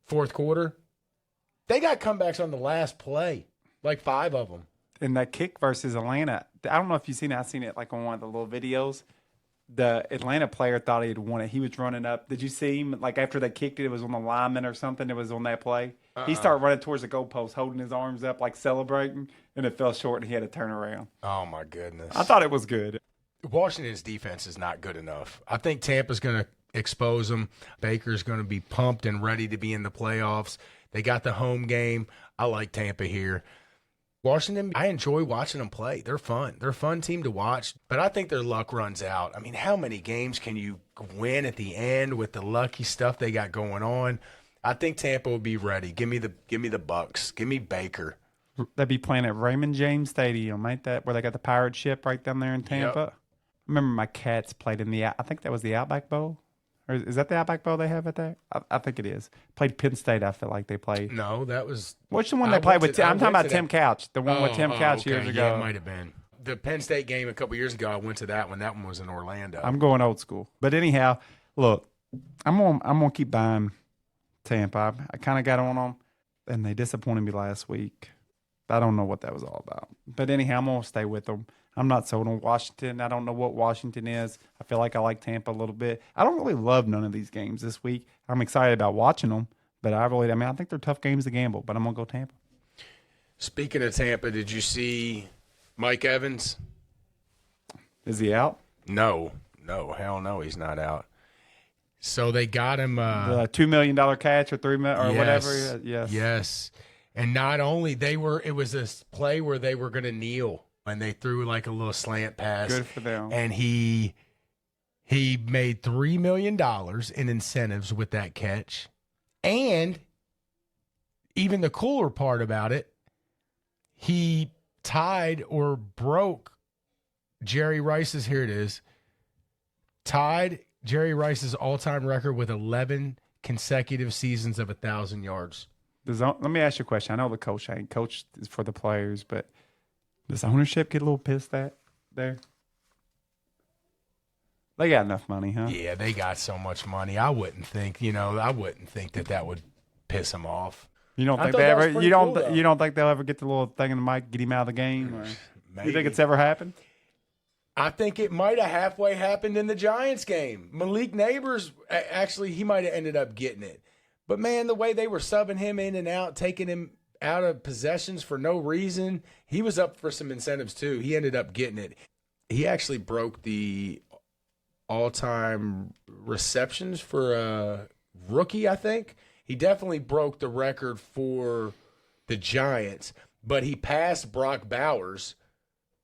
fourth quarter. They got comebacks on the last play, like 5 of them. And that kick versus Atlanta, I don't know if you've seen it. I've seen it like on one of the little videos. The Atlanta player thought he had won it. He was running up. Did you see him? Like after they kicked it, it was on the lineman or something. It was on that play. He started running towards the goalpost, holding his arms up, like celebrating, and it fell short, and he had to turn around. Oh, my goodness. I thought it was good. Washington's defense is not good enough. I think Tampa's going to expose them. Baker's going to be pumped and ready to be in the playoffs. They got the home game. I like Tampa here. Washington, I enjoy watching them play. They're fun. They're a fun team to watch, but I think their luck runs out. I mean, how many games can you win at the end with the lucky stuff they got going on? I think Tampa will be ready. Give me the Bucks. Give me Baker. They'd be playing at Raymond James Stadium, ain't that where they got the pirate ship right down there in Tampa? Yep. I remember my Cats played in I think that was the Outback Bowl. Or is that the Outback Bowl they have at there? I think it is. Played Penn State, I feel like they played. No, that was... What's the one they played with? I'm talking about Tim Couch. The one with Tim Couch years ago. Yeah, it might have been. The Penn State game a couple years ago, I went to that one. That one was in Orlando. I'm going old school. But anyhow, look, I'm gonna keep buying Tampa. I kind of got on them, and they disappointed me last week. I don't know what that was all about. But anyhow, I'm going to stay with them. I'm not sold on Washington. I don't know what Washington is. I feel like I like Tampa a little bit. I don't really love none of these games this week. I'm excited about watching them, but I think they're tough games to gamble, but I'm going to go Tampa. Speaking of Tampa, did you see Mike Evans? Is he out? No, hell no, he's not out. So they got him the $2 million catch or $3 million or whatever. Yes. And not only it was this play where they were going to kneel and they threw like a little slant pass. Good for them. And he made $3 million in incentives with that catch. And even the cooler part about it, he tied or broke Jerry Rice's, tied Jerry Rice's all-time record with 11 consecutive seasons of 1,000 yards. Let me ask you a question. I know the coach ain't. Coach is for the players, but does ownership get a little pissed at there? They got enough money, huh? Yeah, they got so much money. I wouldn't think that would piss them off. You don't think they ever? You don't think they'll ever get the little thing in the mic, get him out of the game? Or Maybe. You think it's ever happened? I think it might have halfway happened in the Giants game. Malik Neighbors, actually, he might have ended up getting it. But, man, the way they were subbing him in and out, taking him out of possessions for no reason, he was up for some incentives too. He ended up getting it. He actually broke the all-time receptions for a rookie, I think. He definitely broke the record for the Giants, but he passed Brock Bowers,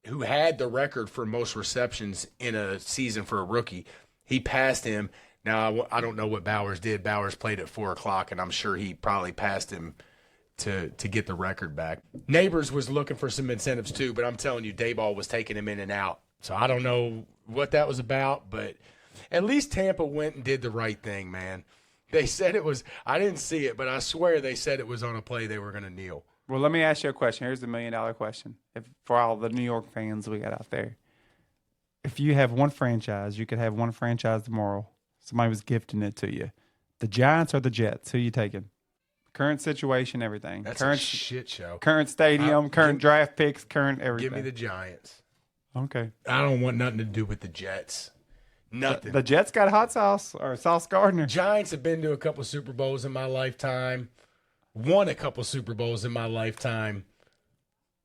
who had the record for most receptions in a season for a rookie. He passed him. Now, I don't know what Bowers did. Bowers played at 4 o'clock, and I'm sure he probably passed him to get the record back. Neighbors was looking for some incentives too, but I'm telling you, Dayball was taking him in and out. So I don't know what that was about, but at least Tampa went and did the right thing, man. They said it was – I didn't see it, but I swear they said it was on a play they were going to kneel. Well, let me ask you a question. Here's the $1 million question for all the New York fans we got out there. If you have one franchise, you could have one franchise tomorrow. Somebody was gifting it to you. The Giants or the Jets? Who you taking? Current situation, everything. That's current a shit show. Current stadium, current draft picks, current everything. Give me the Giants. Okay. I don't want nothing to do with the Jets. Nothing. The Jets got hot sauce or Sauce Gardner. Giants have been to a couple Super Bowls in my lifetime. Won a couple Super Bowls in my lifetime.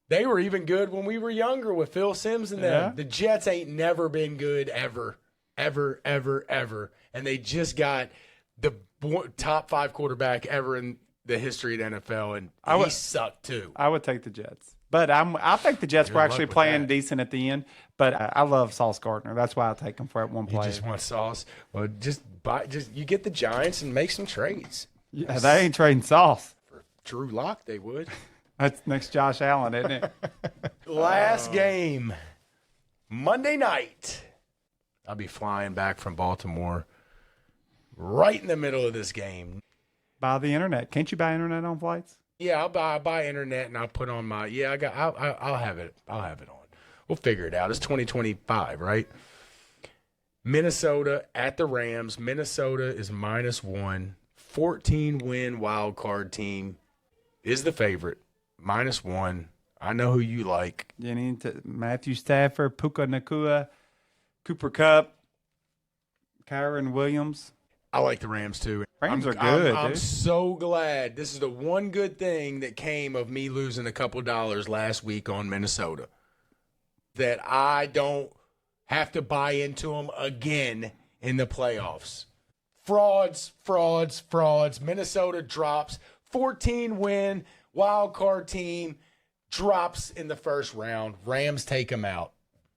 They were even good when we were younger with Phil Simms and them. Yeah. The Jets ain't never been good ever. Ever, ever, ever. And they just got the top 5 quarterback ever in the history of the NFL, and he sucked too. I would take the Jets. But I think the Jets were actually playing decent at the end. But I love Sauce Gardner. That's why I take him for that one play. You just want Sauce? Well, just you get the Giants and make some trades. Yeah, they ain't trading Sauce. For Drew Lock, they would. That's next Josh Allen, isn't it? Last game, Monday night. I'll be flying back from Baltimore right in the middle of this game. Buy the internet. Can't you buy internet on flights? Yeah, I'll buy internet and I'll put on my I'll have it. I'll have it on. We'll figure it out. It's 2025, right? Minnesota at the Rams. Minnesota is -1. 14-win wild card team is the favorite. -1. I know who you like. You need to Matthew Stafford, Puka Nacua, Cooper Kupp, Kyron Williams. I like the Rams too. Rams are good. I'm so glad. This is the one good thing that came of me losing a couple dollars last week on Minnesota. That I don't have to buy into them again in the playoffs. Frauds. Minnesota drops. 14-win wild card team drops in the first round. Rams take them out.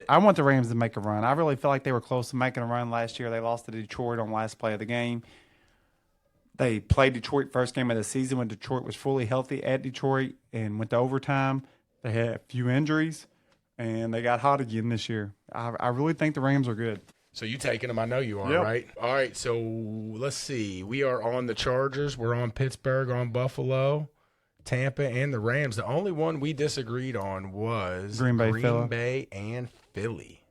I want the Rams to make a run. I really feel like they were close to making a run last year. They lost to Detroit on last play of the game. They played Detroit first game of the season when Detroit was fully healthy at Detroit and went to overtime. They had a few injuries, and they got hot again this year. I really think the Rams are good. So you taking them? I know you are, Yep. right? All right, so let's see. We are on the Chargers. We're on Pittsburgh, on Buffalo, Tampa, and the Rams. The only one we disagreed on was Green Bay and Philly.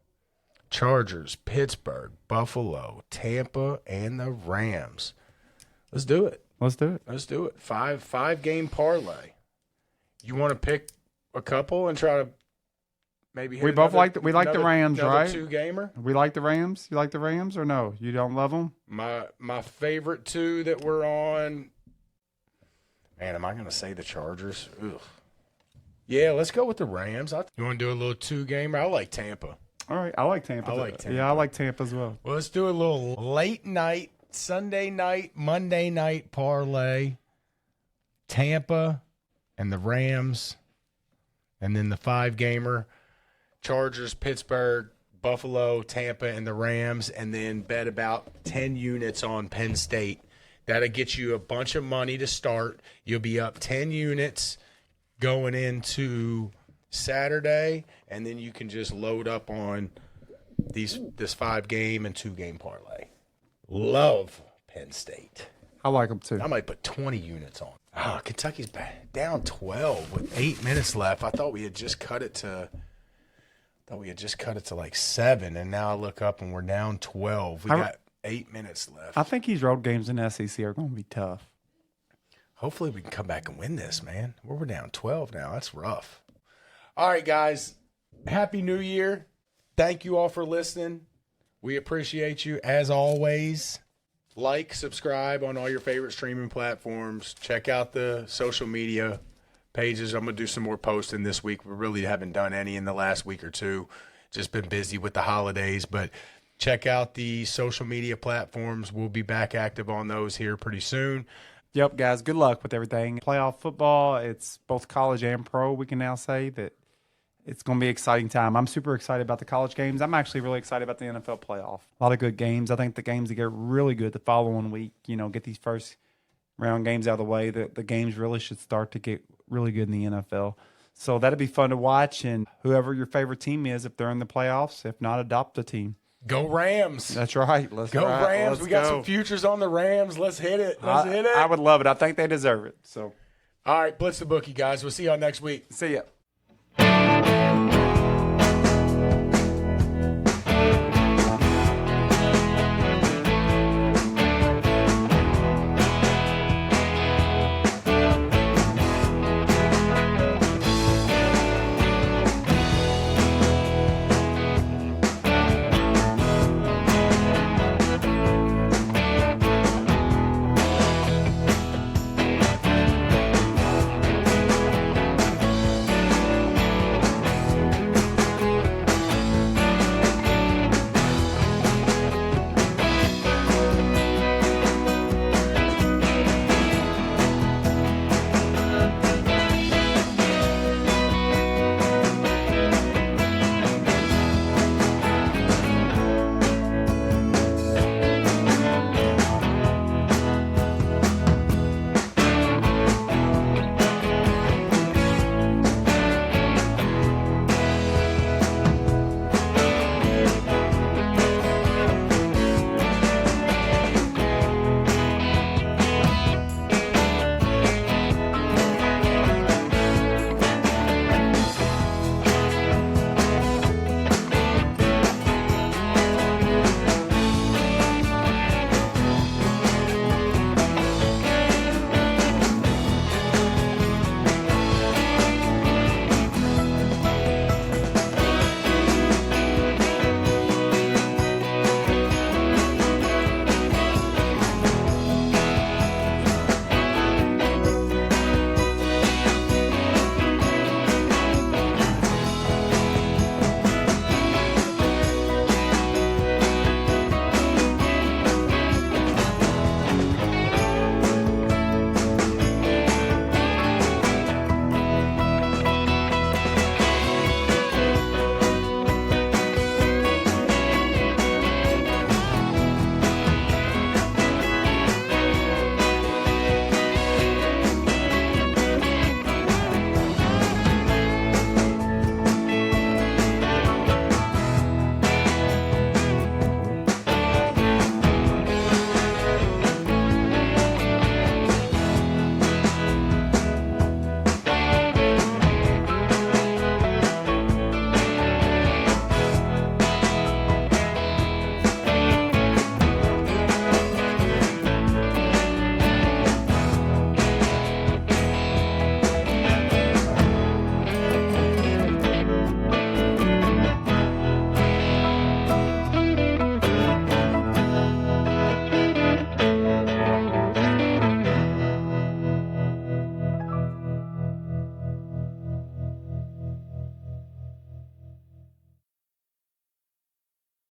Chargers, Pittsburgh, Buffalo, Tampa, and the Rams. Let's do it. Let's do it. Let's do it. Five game parlay. You want to pick a couple and try to maybe hit We both like the Rams, another right? 2-gamer? We like the Rams. You like the Rams or no? You don't love them? My favorite 2 that we're on. Man, am I going to say the Chargers? Ugh. Yeah, let's go with the Rams. You want to do a little 2-gamer? I like Tampa. All right. I like Tampa. Yeah, I like Tampa as well. Well, let's do a little late night, Sunday night, Monday night parlay. Tampa and the Rams. And then the 5-gamer. Chargers, Pittsburgh, Buffalo, Tampa, and the Rams. And then bet about 10 units on Penn State. That'll get you a bunch of money to start. You'll be up 10 units going into Saturday, and then you can just load up on this 5-game and 2-game parlay. Love Penn State. I like them too. I might put 20 units on. Kentucky's down 12 with 8 minutes left. I thought we had just cut it to like 7, and now I look up and we're down 12. We got 8 minutes left. I think these road games in the SEC are going to be tough. Hopefully we can come back and win this, man. We're down 12 now. That's rough. All right, guys. Happy New Year. Thank you all for listening. We appreciate you as always. Like, subscribe on all your favorite streaming platforms. Check out the social media pages. I'm going to do some more posting this week. We really haven't done any in the last week or two. Just been busy with the holidays, but check out the social media platforms. We'll be back active on those here pretty soon. Yep, guys, good luck with everything. Playoff football, it's both college and pro. We can now say that it's going to be an exciting time. I'm super excited about the college games. I'm actually really excited about the NFL playoff. A lot of good games. I think the games that get really good the following week, get these first round games out of the way, the games really should start to get really good in the NFL. So that'd be fun to watch. And whoever your favorite team is, if they're in the playoffs, if not, adopt a team. Go Rams. That's right. Let's go Rams. Let's we got go. some futures on the Rams. Let's hit it. Hit it. I would love it. I think they deserve it. So, all right, Blitz the Bookie, guys. We'll see y'all next week. See ya.